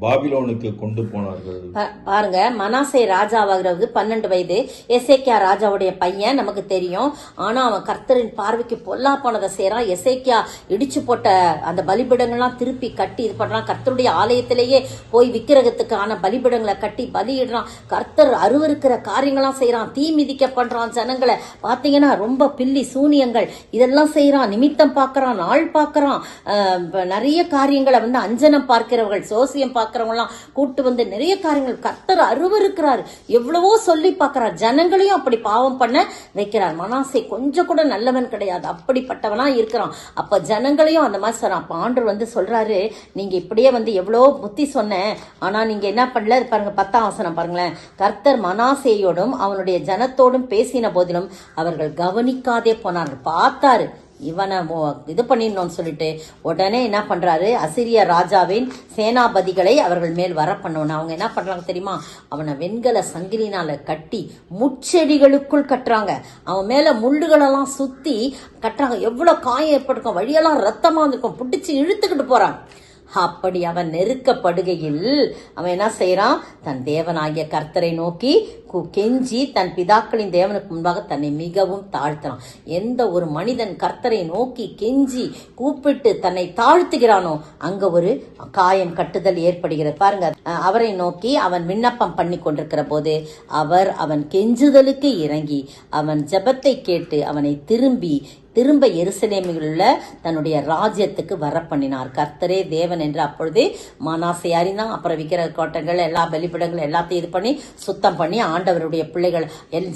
பாபிலோனுக்கு கொண்டு போனார்கள். பாருங்க, மனாசே ராஜாவாகிறது 12 வயது. எசேக்கியா ராஜாவுடைய பையன், நமக்கு தெரியும். ஆனா அவன் கர்த்தரின் பார்வைக்கு பொல்லாப்பானதை செய்யறான். எசேக்கியா இடிச்சு போட்ட அந்த பலிபிடங்கள்லாம் திருப்பி கட்டி இது பண்றான். கர்த்தருடைய ஆலயத்திலேயே போய் விக்கிரகத்துக்கான பலிபிடங்களை கட்டி பலியிடுறான். கர்த்தர் அருவருக்கிற காரியங்கள்லாம் செய்யறான். தீ மிதிக்க பண்றான் ஜனங்களை. பாத்தீங்கன்னா ரொம்ப பில்லி சூனியங்கள் இதெல்லாம் செய்யறான். நிமித்தம் பாக்குறான், நாள் பாக்குறான், நிறைய காரியங்களை அஞ்சனம் பார்க்கிறவர்கள், சோசியம் பாக்குறவங்க எல்லாம் கூட்டு வந்து நிறைய காரியங்கள் கர்த்தர் அருவருக்கிறார். எவ்வளவோ சொல்லி பாக்குறார், ஜனங்களையும் அப்படி பாவம் பண்ண வைக்கிறார். மனாசே கொஞ்சம் கூட நல்லவன் கிடையாது, அப்படிப்பட்டவனா இருக்கிறான். அப்ப ஜனங்களையும் அந்த மாதிரி சொல்றான். அப்ப ஆண்டவர் வந்து சொல்றாரு, நீங்க இப்படியே வந்து எவ்வளவோ புத்தி சொன்னேன், ஆனா நீங்க என்ன பண்ணல பாருங்க. 10ஆம் வசனம் பாருங்களேன். கர்த்தர் மனாசேயோடும் அவனுடைய ஜனத்தோடும் பேசின போதிலும் அவர்கள் கவனிக்காதே போனார்கள். பார்த்தாரு இவனை இது பண்ணிடணும்னு சொல்லிட்டு உடனே என்ன பண்றாரு, அசிரிய ராஜாவின் சேனாபதிகளை அவர்கள் மேல் வர பண்ணணும். அவங்க என்ன பண்றாங்க தெரியுமா, அவனை வெண்கல சங்கிலினால கட்டி முச்செடிகளுக்குள் கட்டுறாங்க. அவன் மேல முள்ளுகளெல்லாம் சுத்தி கட்டுறாங்க. எவ்வளவு காயம் ஏற்பட்டிருக்கும், வழியெல்லாம் ரத்தமா இருக்கும், பிடிச்சு இழுத்துக்கிட்டு போறாங்க. அப்படி அவன் நெருக்கப்படுகையில் அவன் என்ன செய்யறான், தன் தேவனாகிய கர்த்தரை நோக்கி கெஞ்சி தன் பிதாக்களின் தேவனுக்கு முன்பாக தன்னை மிகவும் தாழ்த்தினான். எந்த ஒரு மனிதன் கர்த்தரை நோக்கி கெஞ்சி கூப்பிட்டு தன்னை தாழ்த்துகிறானோ அங்க ஒரு காயம் கட்டுதல் ஏற்படுகிறது. பாருங்க, அவரை நோக்கி அவன் விண்ணப்பம் பண்ணி கொண்டிருக்கிற போது அவன் கெஞ்சுதலுக்கு இறங்கி அவன் ஜெபத்தை கேட்டு அவனை திரும்ப எருசலேமில் உள்ள தன்னுடைய ராஜ்யத்துக்கு வர பண்ணினார். கர்த்தரே தேவன் என்று அப்பொழுது மனாசே அறிந்தான். அப்புறம் விக்கிரக கோட்டைகள் எல்லா பலிபிடங்கள் எல்லாத்தையும் இது பண்ணி சுத்தம் பண்ணி ஆண்டவருடைய பிள்ளைகள்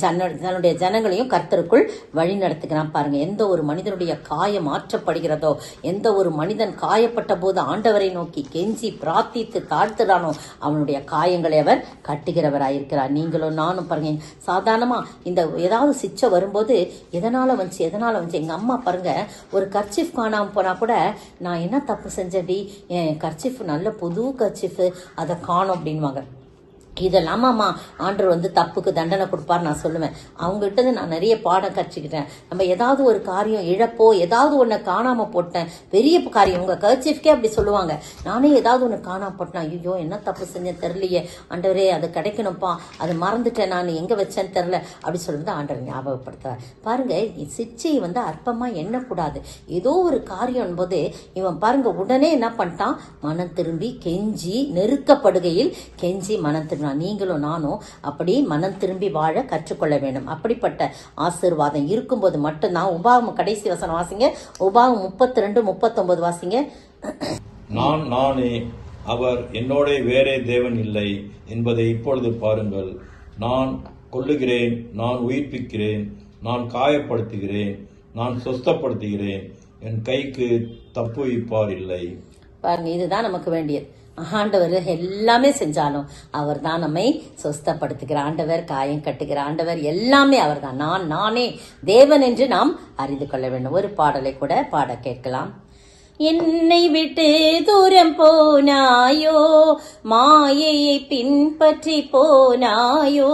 தன்னுடைய ஜனங்களையும் கர்த்தருக்குள் வழி நடத்துகிறான். பாருங்க, எந்த ஒரு மனிதனுடைய காயம் மாற்றப்படுகிறதோ, எந்த ஒரு மனிதன் காயப்பட்ட போது ஆண்டவரை நோக்கி கெஞ்சி பிரார்த்தித்து தாழ்த்துறானோ அவனுடைய காயங்களை அவர் கட்டுகிறவராயிருக்கிறார். நீங்களும் நானும் பாருங்க, சாதாரணமா இந்த ஏதாவது சிச்சை வரும்போது எதனால வந்து எங்க அம்மா பாருங்க, ஒரு கர்ச்சிஃப் காணாம போனா கூட நான் என்ன தப்பு செஞ்சடி, என் கர்ச்சிஃப் நல்ல புது கர்ச்சிஃப் அதை காணோம் அப்படின்வாங்க. இதெல்லாமாம்மா ஆண்டவர் வந்து தப்புக்கு தண்டனை கொடுப்பார் நான் சொல்லுவேன். அவங்ககிட்ட நான் நிறைய பாடம் கற்றுக்கிட்டேன். நம்ம ஏதாவது ஒரு காரியம் இழப்போ ஏதாவது ஒன்று காணாம போட்டேன், பெரிய காரியம், உங்க கர்ச்சிஃப்கே அப்படி சொல்லுவாங்க. நானே ஏதாவது ஒன்று காணாம போட்டேன், ஐயோ என்ன தப்பு செஞ்சேன் தெரியலையே ஆண்டவரே, அது கிடைக்கணும்ப்பா, அது மறந்துட்டேன், நான் எங்க வச்சேன்னு தெரியல அப்படி சொல்லிட்டு ஆண்டவர் ஞாபகப்படுத்துவார். பாருங்க, சிச்சையை வந்து அற்பமா எண்ணக்கூடாது. ஏதோ ஒரு காரியம் போது இவன் பாருங்க உடனே என்ன பண்ணிட்டான், மனம் திரும்பி கெஞ்சி நெருக்கப்படுகையில் கெஞ்சி மனம் திரும்பி. நீங்களும் நானும் அப்படி மனம் திரும்பி வாழ கற்றுக்கொள்ள வேண்டும். அப்படிப்பட்ட ஆசீர்வாதம் இருக்கும்போது மட்டும்தான். உபாகம் கடைசி வசனம் வாசிங்க, உபாகம் 32-39 வாசிங்க. நானே அவர், என்னோட வேறே தேவன் இல்லை என்பதை இப்பொழுது பாருங்கள். நான் கொல்லுகிறேன், நான் உயிர்ப்பிக்கிறேன், நான் காயப்படுத்துகிறேன், நான் சொஸ்தப்படுத்துகிறேன், என் கைக்கு தப்புவிப்பார் இல்லை. பாருங்க, இதுதான் நமக்கு வேண்டியது. ஆண்டவர் எல்லாமே செஞ்சாலும் அவர் தான் நம்மை சொஸ்தப்படுத்துகிற ஆண்டவர், காயம் கட்டுகிற ஆண்டவர், எல்லாமே அவர் தான். நானே தேவன் என்று நாம் அறிந்து கொள்ள வேண்டும். ஒரு பாடலை கூட பாட கேட்கலாம். என்னை விட்டு தூரம் போனாயோ, மாயையை பின்பற்றி போனாயோ,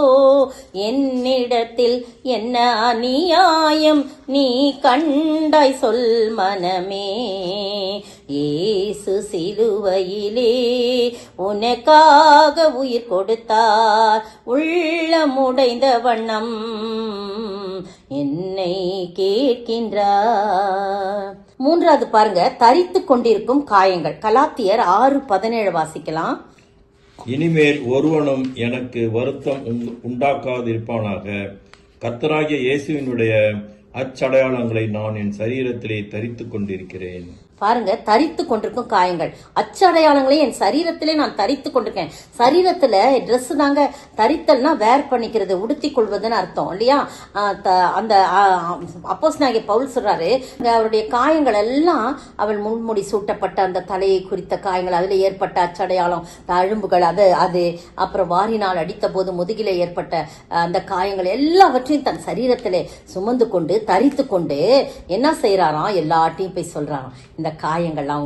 என்னிடத்தில் என்ன அநியாயம் நீ கண்டாய் சொல் மனமே, இயேசு சிலுவையிலே உனக்காக உயிர் கொடுத்தார், உள்ளமுடைந்த வண்ணம் என்னை கேட்கின்றார். மூன்றாவது பாருங்க, தரித்து கொண்டிருக்கும் காயங்கள். கலாத்தியர் 6:17 வாசிக்கலாம். இனிமேல் ஒருவனும் எனக்கு வருத்தம் உண்டாக்காதிருப்பானாக, கர்த்தராகிய இயேசுவினுடைய அச்சடையாளங்களை நான் என் சரீரத்திலே தரித்து கொண்டிருக்கிறேன். பாருங்க, தரித்து கொண்டிருக்கும் காயங்கள், அச்சடையாளங்களையும் என் சரீரத்திலே நான் தரித்து கொண்டிருக்கேன். சரீரத்துல ட்ரெஸ் தாங்க தரித்தல்னா வேர் பண்ணிக்கிறது, உடுத்தி கொள்வதுன்னு அர்த்தம் இல்லையா? அந்த அப்போஸ்தலனாகிய பவுல் சொல்றாரு, அவருடைய காயங்கள் எல்லாம் அவள் முன்முடி சூட்டப்பட்ட அந்த தலையை குறித்த காயங்கள், அதுல ஏற்பட்ட அச்சடையாளம், அழும்புகள், அது அப்புறம் வாரினால் அடித்த போது முதுகிலே ஏற்பட்ட அந்த காயங்கள் எல்லாவற்றையும் தன் சரீரத்திலே சுமந்து கொண்டு தரித்து கொண்டு என்ன செய்யறாராம், எல்லாட்டையும் போய் சொல்றாராம், இந்த காயங்கள்லாம்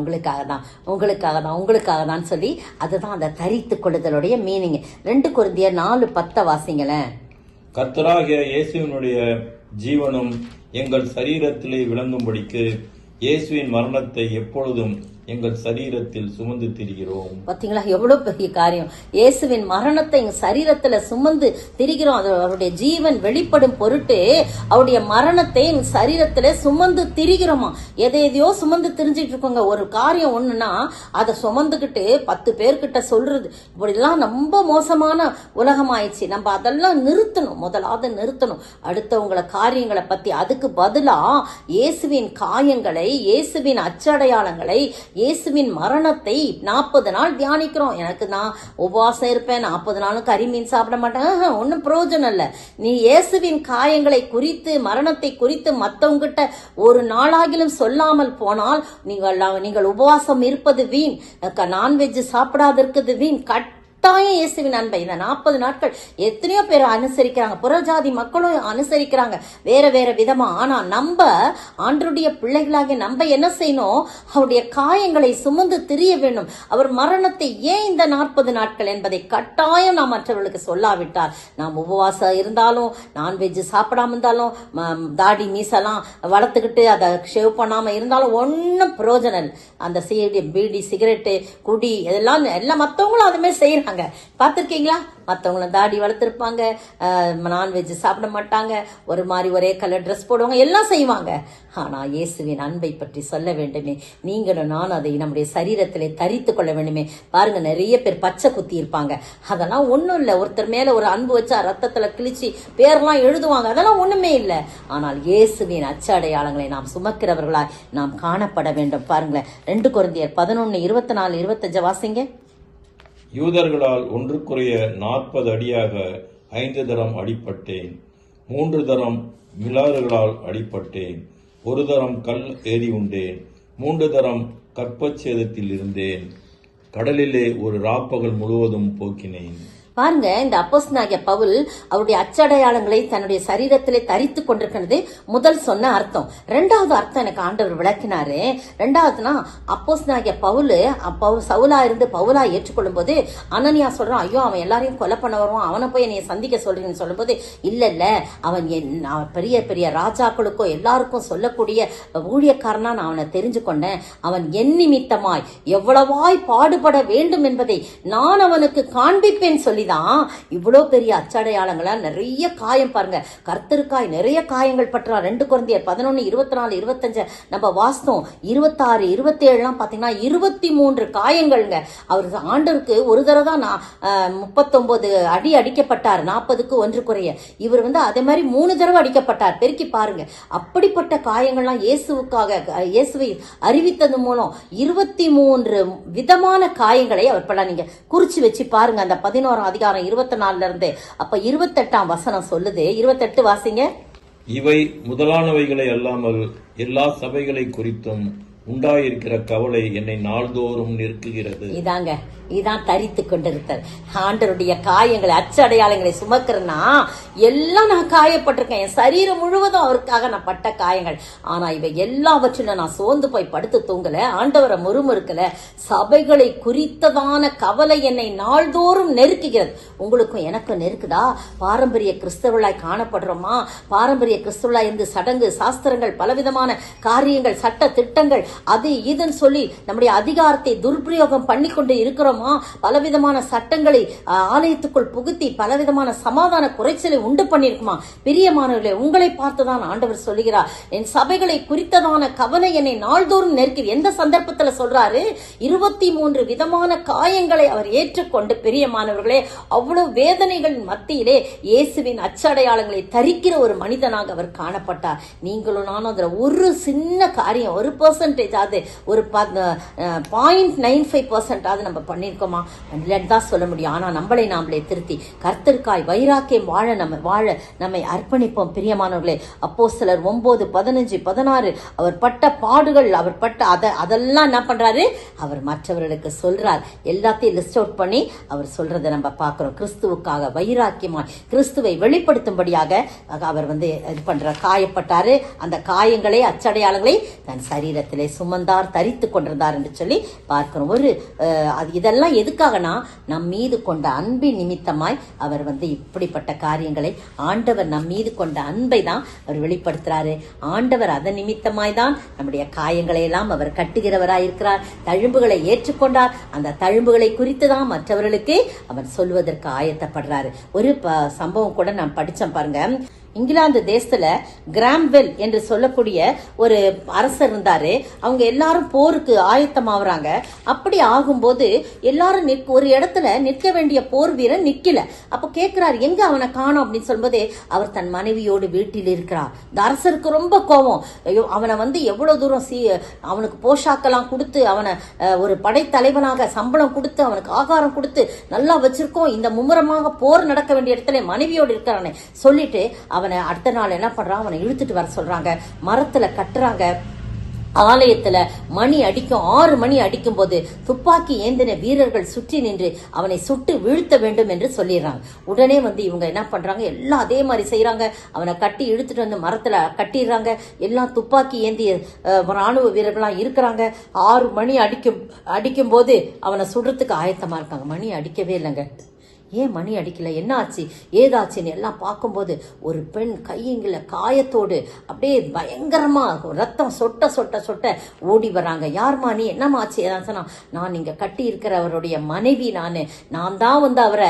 உங்களுக்காக தான் சொல்லி, அதுதான் அந்த தரித்து கொள்ளுதலுடைய மீனிங். 2 கொரிந்தியர் 4:10 வாசிங்களேன். கர்த்தராகிய இயேசுவினுடைய ஜீவனும் எங்கள் சரீரத்திலே விளங்கும்படிக்கு இயேசுவின் மரணத்தை எப்பொழுதும் எங்கள் சரீரத்தில் சுமந்து திரிகிறோம். பாத்தீங்களா, எவ்வளவு பெரிய காரியம். இயேசுவின் மரணத்தை எங்க சரீரத்துல சுமந்து திரிகிறோம். அவருடைய ஜீவன் வெளிப்படும் பொருட்டு அவருடைய மரணத்தை எங்க சரீரத்துல சுமந்து திரிகிறோமா. எதையோ சுமந்து திரிஞ்சிட்டு இருக்கோங்க. ஒரு காரியம் ஒண்ணுன்னா அதை சுமந்துகிட்டு 10 பேர்கிட்ட சொல்றது, இப்படி எல்லாம் ரொம்ப மோசமான உலகம் ஆயிடுச்சு. நம்ம அதெல்லாம் நிறுத்தணும், முதலாவது நிறுத்தணும். அடுத்தவங்களை காரியங்களை பத்தி, அதுக்கு பதிலா இயேசுவின் காயங்களை, இயேசுவின் அச்சடையாளங்களை, இயேசுவின் மரணத்தை 40 நாள் தியானிக்கிறோம். எனக்கு நான் உபவாசம் இருப்பேன், 40 நாளும் கறி மீன் சாப்பிட மாட்டேன், ஒன்னும் பிரயோஜனம் இல்ல. நீ இயேசுவின் காயங்களை குறித்து, மரணத்தை குறித்து மத்தவங்கிட்ட ஒரு நாளாகிலும் சொல்லாமல் போனால் நீங்கள் உபவாசம் இருப்பது வீண், நான்வெஜ் சாப்பிடாது இருக்குது வீண். கட்டாயம் இயேசுவின் அன்பை இந்த 40 நாட்கள் எத்தனையோ பேர் அனுசரிக்கிறாங்க, புறஜாதி மக்களும் அனுசரிக்கிறாங்க வேற வேற விதமா. ஆனா நம்ம ஆண்டருடைய பிள்ளைகளாகிய நம்ம என்ன செய்யணும்? அவருடைய காயங்களை சுமந்து திரிய வேண்டும். அவர் மரணத்தை ஏன் இந்த 40 நாட்கள் என்பதை கட்டாயம் நாம் மற்றவர்களுக்கு சொல்லாவிட்டால், நாம் உபவாசம் இருந்தாலும், நான்வெஜ் சாப்பிடாம இருந்தாலும், தாடி மீசெல்லாம் வளர்த்துக்கிட்டு அதை ஷேவ் பண்ணாம இருந்தாலும் ஒன்னும் பிரயோஜனம். அந்த பீடி, சிகரெட்டு, குடி எல்லாம் மற்றவங்களும் அதுமே செய்யறாங்க. பாத்திருக்கீங்களா? மற்றவங்களும் தாடி வளர்த்திருப்பாங்க, நான்வெஜ் சாப்பிட மாட்டாங்க, ஒரு மாதிரி ஒரே கலர் ட்ரெஸ் போடுவாங்க, எல்லாம் செய்வாங்க. ஆனா இயேசுவின் அன்பை பற்றி சொல்ல வேண்டுமே. நீங்களும் நானும் அதை நம்முடைய சரீரத்திலே தரித்து கொள்ள வேண்டுமே. பாருங்க, நிறைய பேர் பச்சை குத்தி இருப்பாங்க. அதெல்லாம் ஒண்ணும் இல்ல. ஒருத்தர் மேல ஒரு அன்பு வச்சா ரத்தத்துல கிழிச்சு பேர்லாம் எழுதுவாங்க, அதெல்லாம் ஒண்ணுமே இல்ல. ஆனால் இயேசுவின் அச்சடையாளங்களை நாம் சுமக்கிறவர்களாய் நாம் காணப்பட வேண்டும். பாருங்களேன், 2 கொரிந்தியர் 11:24-25 வாசிங்க. யூதர்களால் ஒன்றுக்குறைய 40 அடியாக 5 தரம் அடிப்பட்டேன். 3 தரம் மிலாறுகளால் அடிப்பட்டேன். 1 தரம் கல் ஏறி உண்டேன். 3 தரம் கற்பச்சேதத்தில் இருந்தேன். கடலிலே ஒரு ராப்பகல் முழுவதும் போக்கினேன். பாருங்க, இந்த அப்போஸ்தலனாகிய பவுல் அவருடைய அச்சடையாளங்களை தன்னுடைய சரீரத்திலே தரித்து கொண்டிருக்கிறது முதல் சொன்ன அர்த்தம். 2வது அர்த்தம் எனக்கு ஆண்டவர் விளக்கினாரு. 2வதுனா, அப்போஸ்தலனாகிய பவுல் சவுலா இருந்து பவுலா ஏற்றுக்கொள்ளும் போது அனனியா சொல்றான், ஐயோ அவன் எல்லாரையும் கொலை பண்ண வருவான், அவனை போய் என்னைய சந்திக்க சொல்றீங்கன்னு சொல்லும் போது, இல்ல அவன் பெரிய பெரிய ராஜாக்களுக்கோ எல்லாருக்கும் சொல்லக்கூடிய ஊழியக்காரனா நான் அவனை தெரிஞ்சு கொண்டேன். அவன் என் நிமித்தமாய் எவ்வளவாய் பாடுபட வேண்டும் என்பதை நான் அவனுக்கு காண்பிப்பேன் சொல்லிதான் இவ்வளவு பெரிய அச்சடையாளங்களா நிறைய காயம். பாருங்க, கர்த்தருக்காய் நிறைய காயங்கள் பற்றான். 2 கொரிந்தியர் 11:24-25 நம்ம வாஸ்தம். 26, 27 பாத்தீங்கன்னா 23 காயங்கள்ங்க. அவர் ஆண்டருக்கு ஒரு தடவை தான் 39 அடி அடிக்கப்பட்டார், 40க்கு 1 குறைய. இவர் அதே மாதிரி 3 தடவை அடிக்கப்பட்டார். பெருக்கி பாருங்க, அப்படிப்பட்ட காயங்கள்லாம் இயேசுவை அறிவித்தது மூலம் 23 விதமான காயங்களை அவர் நீங்க குறிச்சு வச்சு பாருங்க. அந்த 11 அதிகாரம் 24 இருந்து அப்ப 28ஆம் வசனம் சொல்லுது. 28 வாசிங்க. இவை முதலானவைகளை அல்லாமல் எல்லா சபைகளை குறித்தும் உண்டாயிருக்கிற கவலை என்னை நாள்தோறும் நெருக்குகிறது. இதான் தரித்து கொண்டிருத்தல். ஆண்டருடைய காயங்களை, அச்சடையாளங்களை சுமக்கிறேன்னா எல்லாம் நான் காயப்பட்டிருக்கேன். என் சரீரம் முழுவதும் அவருக்காக நான் பட்ட காயங்கள். ஆனா இவை எல்லாவற்றிலும் நான் சோர்ந்து போய் படுத்து தூங்கல, ஆண்டவரை முறுமுறுக்கல. சபைகளை குறித்ததான கவலை என்னை நாள்தோறும் நெருக்குகிறது. உங்களுக்கும் எனக்கும் நெருக்குதா? பாரம்பரிய கிறிஸ்தவர்களாய் காணப்படுறோமா? பாரம்பரிய கிறிஸ்தவர்களாய் இருந்து சடங்கு சாஸ்திரங்கள், பலவிதமான காரியங்கள், சட்ட திட்டங்கள், அது இதுன்னு சொல்லி நம்முடைய அதிகாரத்தை துர்பிரயோகம் பண்ணி கொண்டு இருக்கிறோம். பலவிதமான சட்டங்களை ஆலயத்துக்குள் புகுத்தி பலவிதமான சமாதான குறைச்சலை உண்டு பண்ணிருக்குமா? பிரியமானவர்களே, உங்களை பார்த்துதான் ஆண்டவர் சொல்லுகிறார், என் சபைகளை குறித்ததான கவலை என்னை நாள்தோறும் நெருக்கிறது. எந்த சந்தர்ப்பத்தில் சொல்றாரு? 23 விதமான காயங்களை அவர் ஏற்றுக்கொண்டு, பிரியமானவர்களே, அவ்வளவு வேதனைகளின் மத்தியிலே இயேசுவின் அச்சடையாளங்களை தரிக்கிற ஒரு மனிதனாக அவர் காணப்பட்டார். நீங்களும் நானும் அதுல ஒரு சின்ன காரியம், 1% ஆகுது, ஒரு 0.95% ஆகுது நம்ம பண்ணி இருக்கோமா? தான் சொல்ல முடியும். ஆனா நம்மளை நாமளே திருத்தி கர்த்தருக்காய் வைராக்கியம் வாழ நம்மை அர்ப்பணிப்போம். பிரியமானவர்களே, அப்போஸ்தலர் 9, 15, 16 அவர் பட்ட பாடுகள், அவர் பட்ட அதெல்லாம் என்ன பண்றாரு? அவர் மற்றவர்களுக்கு சொல்றார். எல்லாத்தையும் லிஸ்ட் அவுட் பண்ணி அவர் சொல்றதை நம்ம பார்க்கிறோம். கிறிஸ்துவுக்காக வைராக்கியமாய் கிறிஸ்துவை வெளிப்படுத்தும்படியாக அவர் இது பண்ற காயப்பட்டாரு. அந்த காயங்களை, அச்சடையாளங்களை தன் சரீரத்திலே சுமந்தார், தரித்து கொண்டிருந்தார் என்று சொல்லி பார்க்கிறோம். இதெல்லாம் எதுக்காகனா, நம் மீது கொண்ட அன்பின் நிமித்தமாய் அவர் இப்படிப்பட்ட காரியங்களை, ஆண்டவர் நம் மீது கொண்ட அன்பை தான் அவர் வெளிப்படுத்துறாரு. ஆண்டவர் அதன் நிமித்தமாய் தான் நம்முடைய காயங்களை எல்லாம் அவர் கட்டுகிறவராய் இருக்கிறார். தழும்புகளை ஏற்றுக்கொண்டார். அந்த தழும்புகளை குறித்து தான் மற்றவர்களுக்கு அவர் சொல்வதற்கு ஆயத்தப்படுறாரு. ஒரு சம்பவம் கூட நான் படிச்சேன் பாருங்க. இங்கிலாந்து தேசத்துல கிராம்வெல் என்று சொல்லக்கூடிய ஒரு அரசர் இருந்தாரு. அவங்க எல்லாரும் போருக்கு ஆயத்தமாகறாங்க. அப்படி ஆகும்போது எல்லாரும் ஒரு இடத்துல நிற்க வேண்டிய போர் வீரன் நிக்கல. அப்ப கேட்கிறார், எங்க அவனை காணோம் அப்படின்னு சொல்லும்போது அவர் தன் மனைவியோடு வீட்டில் இருக்கிறார். இந்த அரசருக்கு ரொம்ப கோபம். அவனை எவ்வளவு தூரம் அவனுக்கு போஷாக்கெல்லாம் கொடுத்து அவனை ஒரு படைத்தலைவனாக சம்பளம் கொடுத்து அவனுக்கு ஆகாரம் கொடுத்து நல்லா வச்சிருக்கோம், இந்த மும்முரமாக போர் நடக்க வேண்டிய இடத்துல மனைவியோடு இருக்கிறானே சொல்லிட்டு அவனை அடுத்த நாள் என்ன பண்றான், அவனை இழுத்துட்டு வர சொல்றாங்க. மரத்துல கட்டுறாங்க. ஆலயத்துல மணி அடிக்கும். 6 மணி அடிக்கும் போது துப்பாக்கி ஏந்தின வீரர்கள் சுற்றி நின்று அவனை சுட்டு வீழ்த்த வேண்டும் என்று சொல்லிடுறாங்க. உடனே இவங்க என்ன பண்றாங்க, எல்லாம் அதே மாதிரி செய்யறாங்க. அவனை கட்டி இழுத்துட்டு வந்து மரத்துல கட்டிடுறாங்க. எல்லாம் துப்பாக்கி ஏந்திய ராணுவ வீரர்கள்லாம் இருக்கிறாங்க. 6 மணி அடிக்கும் போது அவனை சுடுறதுக்கு ஆயத்தமா இருக்காங்க. மணி அடிக்கவே இல்லைங்க. ஏன் மணி அடிக்கல, என்ன ஆச்சு ஏதாச்சுன்னு எல்லாம் பார்க்கும்போது ஒரு பெண் கையிங்கள காயத்தோடு அப்படியே பயங்கரமா ரத்தம் சொட்ட சொட்ட சொட்ட ஓடி வர்றாங்க. யார்மா நீ, என்னமா ஆச்சு ஏதாவது சொன்னா, நான் இங்க கட்டி இருக்கிறவருடைய மனைவி, நான் தான் அவரை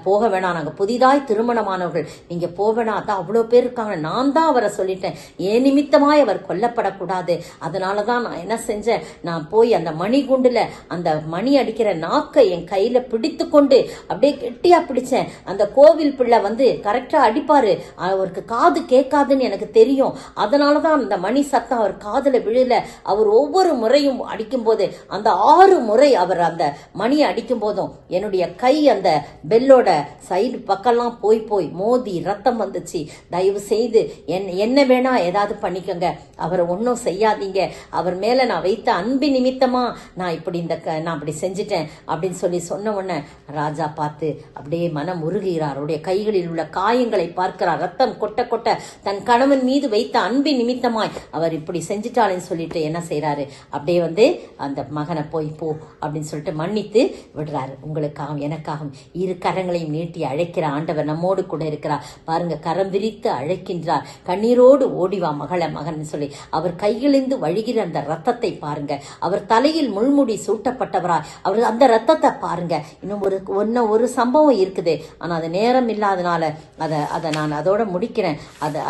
போக வேணாம், நாங்க புதிதாய் திருமணமானவர்கள், நீங்க போவேணா, அதான் அவ்வளோ பேர் இருக்காங்க, நான் தான் அவரை சொல்லிட்டேன், ஏன் நிமித்தமாய் அவர் கொல்லப்படக்கூடாது, அதனாலதான் நான் என்ன செஞ்சேன், நான் போய் அந்த மணிகுண்டுல அந்த மணி அடிக்கிற நாக்கை என் கையில பிடித்து கொண்டு அப்படியே கெட்டியா பிடிச்சேன். அந்த கோவில் பிள்ளை கரெக்டா அடிப்பாரு, அவருக்கு காது கேட்காதுன்னு எனக்கு தெரியும், அதனாலதான் அந்த மணி சத்தம் அவர் காதுல விழல. அவர் ஒவ்வொரு முறையும் அடிக்கும் போது அந்த 6 முறை அவர் அந்த மணி அடிக்கும் போதும் என்னுடைய கை அந்த பெல்லோட சைடு பக்கம்லாம் போய் மோதி ரத்தம் வந்துச்சு. தயவு செய்து என்ன வேணா ஏதாவது பண்ணிக்கோங்க, அவரை ஒன்னும் செய்யாதீங்க, அவர் மேல நான் வைத்த அன்பு நிமித்தமா நான் அப்படி செஞ்சிட்டேன் அப்படின்னு சொல்லி சொன்ன உடனே ராஜா பார்த்து அப்படியே மனம் உருகிறார். அவருடைய கைகளில் உள்ள காயங்களை பார்க்கிறார். ரத்தம் கொட்ட கொட்ட தன் கணவன் மீது வைத்த அன்பின் நிமித்தமாய் அவர் இப்படி செஞ்சிட்டாள்னு சொல்லிட்டு என்ன செய்யறாரு, அப்படியே அந்த மகனை போ அப்படின்னு சொல்லிட்டு மன்னித்து விடுறாரு. உங்களுக்காகவும் எனக்காகவும் 2 கரங்களையும் நீட்டி அழைக்கிற ஆண்டவர் நம்மோடு கூட இருக்கிறார். பாருங்க, கரம் விரித்து அழைக்கின்றார். கண்ணீரோடு ஓடிவா மகன் சொல்லி அவர் கையிலிருந்து வழிகிற அந்த ரத்தத்தை பாருங்க. அவர் தலையில் முள்முடி சூட்டப்பட்டவராய் அவர் அந்த ரத்தத்தை பாருங்க. இன்னும் ஒரு சம்பவம் இருக்குது, ஆனா அது நேரம் இல்லாதனால அதை நான் அதோட முடிக்கிறேன்.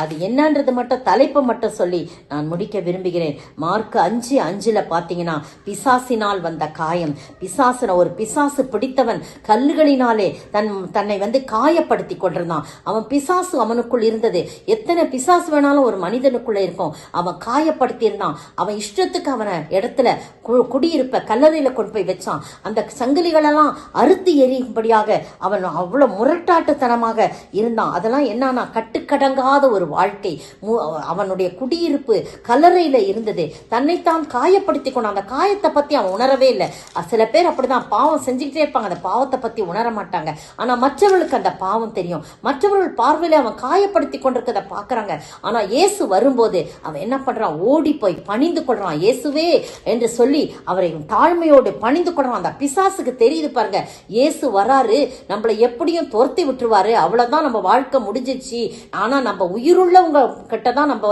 அது என்னன்றது மட்டும் தலைப்பு மட்டும் சொல்லி நான் முடிக்க விரும்புகிறேன். மார்க் 5:5 பாத்தீங்கன்னா, பிசாசினால் வந்த காயம். ஒரு பிசாசு பிடித்தவன் கல்லுகளினாலே தன்னை காயப்படுத்தி கொண்டிருந்தான். அவன் பிசாசு அவனுக்குள் இருந்தது. எத்தனை பிசாசு வேணாலும் ஒரு மனிதனுக்குள்ள இருக்கும். அவன் காயப்படுத்தி இருந்தான். அவன் இஷ்டத்துக்கு அவனை இடத்துல குடியிருப்ப கல்லறையில கொண்டு போய் வச்சான். அந்த சங்கிலிகளெல்லாம் அறுத்து எரியும்படியாக அவன் அவ்வளவு முரட்டாட்டுத்தனமாக இருந்தான். அதெல்லாம் என்னன்னா கட்டுக்கடங்காத ஒரு வாழ்க்கை. அவனுடைய குடியிருப்பு கல்லறையில இருந்தது. தன்னைத்தான் காயப்படுத்தி கொண்டான். அந்த காயத்தை பத்தி அவன் உணரவே இல்லை. சில பேர் அப்படிதான் பாவம் செஞ்சுக்கிட்டே இருப்பாங்க, அந்த பாவத்தை பத்தி உணர மாட்டாங்க. ஆனா மற்றவர்களுக்கு அந்த பாவம் தெரியும். மற்றவர்கள் பார்வையில அவன் காயப்படுத்தி கொண்டிருக்கிறத பாக்குறாங்க. ஆனா இயேசு வரும்போது அவன் என்ன பண்றான், ஓடி போய் பணிந்து கொள்றான். இயேசுவே என்று சொல்லி அவரை தாழ்மையோடு பணிந்து கொள்றான். அந்த பிசாசுக்கு தெரியுது பாருங்க, இயேசு வராரு, நம்மளை எப்படியும் துரத்தி விட்டுருவாரு, அவ்வளவுதான், நம்ம வாழ்க்கை முடிஞ்சிச்சு. ஆனா நம்ம உயிருள்ளவங்க கிட்டதான் நம்ம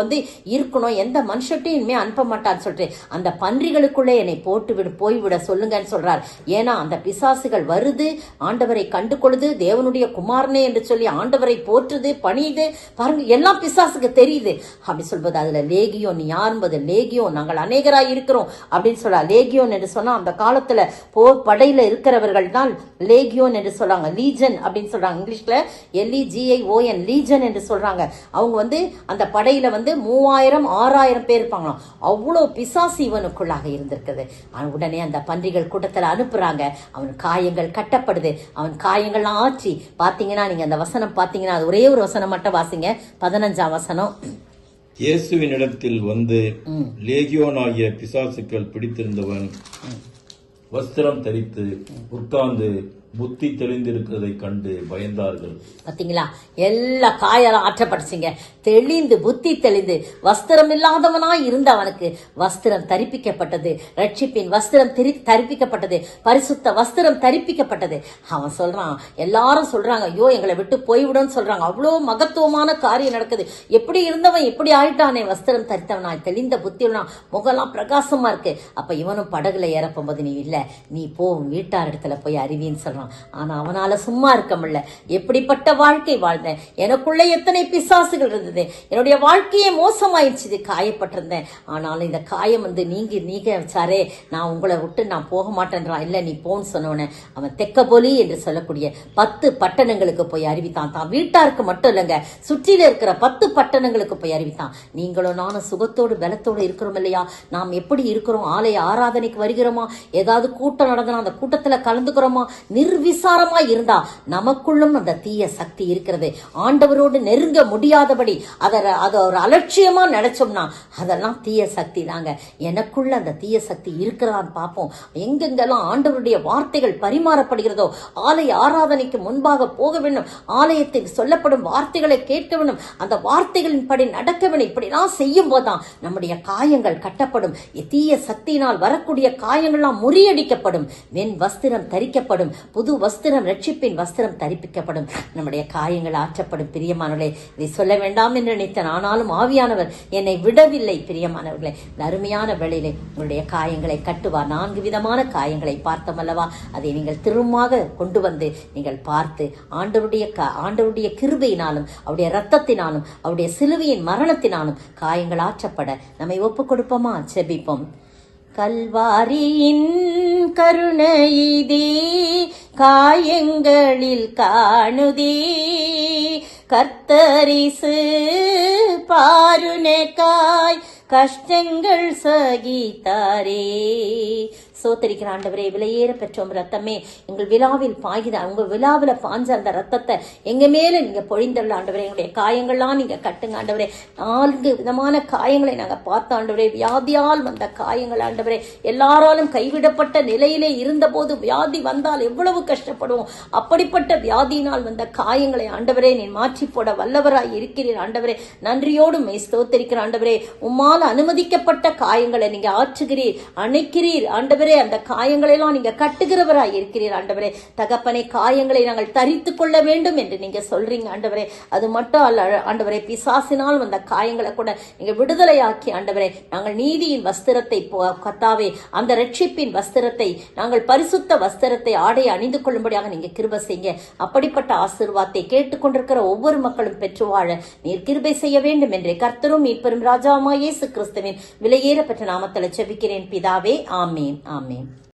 இருக்கணும், எந்த மனுஷட்டையும் இனிமே அனுப்ப மாட்டான்னு சொல்லிட்டு அந்த பன்றிகளுக்குள்ளே என்னை போய்விட சொல்லுங்கன்னு சொல்றார். ஏன்னா அந்த பிசாசுகள் வருது, ஆண்டவரை கண்டு கொள்ளுது, தேவனுடைய குமாரனே என்று சொல்லி ஆண்டவரை போற்றுது, பணியுது. பாருங்க, எல்லாம் பிசாசுக்கு தெரியுது. அப்படி சொல்வது அதுல லேகியோன் யாருன்பது, லேகியோன் நாங்கள் அநேகராய் இருக்கிறோம் அப்படின்னு சொல்ல. லேகியோன் என்று சொன்னா அந்த காலத்துல போர் படையில இருக்கிறவர்கள் தான் லேகியோன் என்று சொல்றாங்க. லீஜன் அப்படின்னு சொல்றாங்க. இங்கிலீஷ்ல LEGION லீஜன் என்று சொல்றாங்க. அவங்க அந்த படையில 3000 6000 பேர் இருப்பாங்களாம். அவ்வளோ பிசாசு இவனுக்குள்ளாக இருந்திருக்குது. உடனே அந்த பன்றிகள் கூட்டத்தில் அனுப்புறாங்க. அவன் காயங்கள் கட்டப்படுது. அவன் காயங்கள்லாம் ஆச்சு. பாத்தீங்கன்னா நீங்க அந்த வசனம் பாத்தீங்கன்னா, அது ஒரே ஒரு வசனம் மட்டும் வாசிங்க, 15ஆம் வசனம். இயேசுவினிடத்தில் லேகியோனாகிய பிசாசுக்கள் பிடித்திருந்தவன் வஸ்திரம் தரித்து உட்கார்ந்து புத்தி தெளிந்திருக்கிறதை கண்டு பயந்தார்கள். பாத்தீங்களா, எல்லா காயெல்லாம் ஆற்றப்பட்டுச்சுங்க. தெளிந்து புத்தி தெளிந்து வஸ்திரம் இல்லாதவனாய் இருந்த அவனுக்கு வஸ்திரம் தரிப்பிக்கப்பட்டது. ரட்சிப்பின் வஸ்திரம் தரிப்பிக்கப்பட்டது. பரிசுத்த வஸ்திரம் தரிப்பிக்கப்பட்டது. அவன் சொல்றான், எல்லாரும் சொல்றாங்க, ஐயோ எங்களை விட்டு போய்விடும் சொல்றாங்க. அவ்வளோ மகத்துவமான காரியம் நடக்குது. எப்படி இருந்தவன் எப்படி ஆயிட்டானே, வஸ்திரம் தரித்தவனாய் தெளிந்த புத்தியுள்ளா, முகெல்லாம் பிரகாசமா இருக்கு. அப்ப இவனும் படகுல ஏறப்போகும்போது, நீ இல்ல, நீ போ வீட்டார் இடத்துல போய் அறிவின்னு சொல்றான். சொல்றான். ஆனா அவனால சும்மா இருக்க முடியல. எப்படிப்பட்ட வாழ்க்கை வாழ்ந்தேன், எனக்குள்ள எத்தனை பிசாசுகள் இருந்தது, என்னுடைய வாழ்க்கையே மோசமாயிடுச்சு, காயப்பட்டிருந்தேன். ஆனாலும் இந்த காயம் நீங்க வச்சாரே, நான் உங்களை விட்டு நான் போக மாட்டேன்றான். இல்ல நீ போன்னு சொன்னவன அவன் தெக்கப்பொலி என்று சொல்லக்கூடிய 10 பட்டணங்களுக்கு போய் அறிவித்தான். தான் வீட்டாருக்கு மட்டும் இல்லைங்க, சுற்றில இருக்கிற 10 பட்டணங்களுக்கு போய் அறிவித்தான். நீங்களும் நானும் சுகத்தோடு பலத்தோடு இருக்கிறோம் இல்லையா? நாம் எப்படி இருக்கிறோம்? ஆலய ஆராதனைக்கு வருகிறோமா? ஏதாவது கூட்டம் நடந்தனா அந்த கூட்டத்துல கலந்துக்கிறோமா? நிர்விசாரமா இருந்தா நமக்குள்ளும் அந்த தீய சக்தி இருக்கிறது. ஆண்டவரோடு நெருங்க முடியாதபடி அதை ஒரு அலட்சியமா நினைச்சோம்னா அதெல்லாம் தீய சக்தி தாங்க. எனக்குள்ள அந்த தீய சக்தி இருக்கிறான்னு பார்ப்போம். எங்கெங்கெல்லாம் ஆண்டவருடைய வார்த்தைகள் பரிமாறப்படுகிறதோ, ஆலய ஆராதனைக்கு முன்பாக போக வேண்டும், ஆலயத்தில் சொல்லப்படும் வார்த்தைகளை கேட்க வேண்டும், அந்த வார்த்தைகளின் படி நடக்க வேண்டும். இப்படிலாம் செய்யும் போதுதான் நம்முடைய காயங்கள் கட்டப்படும். தீய சக்தியினால் வரக்கூடிய காயங்கள்லாம் முறியடிக்கப்படும். வெண் வஸ்திரம் தரிக்கப்படும், புது வஸ்திரம், ரட்சிப்பின் வஸ்திரம் தரிப்பிக்கப்படும், நம்முடைய காயங்கள் ஆற்றப்படும். பிரியமானவர்களே, இதை சொல்ல வேண்டாம் என்று நினைத்தேன், ஆனாலும் ஆவியானவர் என்னை விடவில்லை. பிரியமானவர்களே, அருமையான வேளையிலே உங்களுடைய காயங்களை கட்டுவார். 4 விதமான காயங்களை பார்த்தோம் அல்லவா? அதை நீங்கள் திரும்பமாக கொண்டு வந்து நீங்கள் பார்த்து ஆண்டவருடைய கிருபையினாலும் அவருடைய ரத்தத்தினாலும் அவருடைய சிலுவையின் மரணத்தினாலும் காயங்கள் ஆற்றப்பட நம்மை ஒப்புக் கொடுப்போமா? செபிப்போம். கல்வாரியின் கருணையிதே காயங்களில் காணுதே, கர்த்தரிசு பாருனக்காய் கஷ்டங்கள் சகித்தாரே. சோத்தரிக்கிற ஆண்டவரே, விலையேற பெற்றோம் ரத்தமே, எங்கள் விழாவில் பாய்கிற உங்க விழாவில் பாஞ்ச அந்த ரத்தத்தை எங்க மேல நீங்க பொழிந்தள்ள ஆண்டவரே. எங்களுடைய காயங்கள்லாம் நீங்க கட்டுங்க ஆண்டவரே. 4 விதமான காயங்களை நாங்க பார்த்த ஆண்டவரே. வியாதியால் வந்த காயங்கள் ஆண்டவரே. எல்லாராலும் கைவிடப்பட்ட நிலையிலே இருந்த போது வியாதி வந்தால் எவ்வளவு கஷ்டப்படுவோம். அப்படிப்பட்ட வியாதியினால் வந்த காயங்களை ஆண்டவரே நீ மாற்றி போட வல்லவராய் இருக்கிறீர் ஆண்டவரே. நன்றியோடு மெய் ஸ்தோத்தரிக்கிற ஆண்டவரே. உம்மால் அனுமதிக்கப்பட்ட காயங்களை நீங்க ஆற்றுகிறீர், அணைக்கிறீர் ஆண்டவரே. அந்த காயங்களை எல்லாம் நீங்க கட்டுகிறவராய் இருக்கிறீர் ஆண்டவரே. தகப்பனை, காயங்களை நாங்கள் தரித்துக் கொள்ள வேண்டும் என்று நீங்க சொல்றீங்க ஆண்டவரே. அது மட்டும் அல்ல ஆண்டவரே, பிசாசினால் வந்த காயங்களை கூட நீங்க விடுதலையாக்கி ஆண்டவரே, நாங்கள் நீதியின் வஸ்திரத்தை கத்தாவே, அந்த ரட்சிப்பின் வஸ்திரத்தை, நாங்கள் பரிசுத்த வஸ்திரத்தை ஆடை அணிந்து கொள்ளும்படியாக நீங்க கிருபை செய்ய. அப்படிப்பட்ட ஆசீர்வாதத்தை கேட்டுக்கொண்டிருக்கிற ஒவ்வொரு மக்களும் பெற்று வாழ நீர் கிருபை செய்ய வேண்டும் என்று கர்த்தரும் மீட்பெரும் ராஜாவாகிய இயேசு கிறிஸ்துவின் விலையேற பெற்ற நாமத்தில் ஜெபிக்கிறேன் பிதாவே. ஆமேன், ஆமேன்.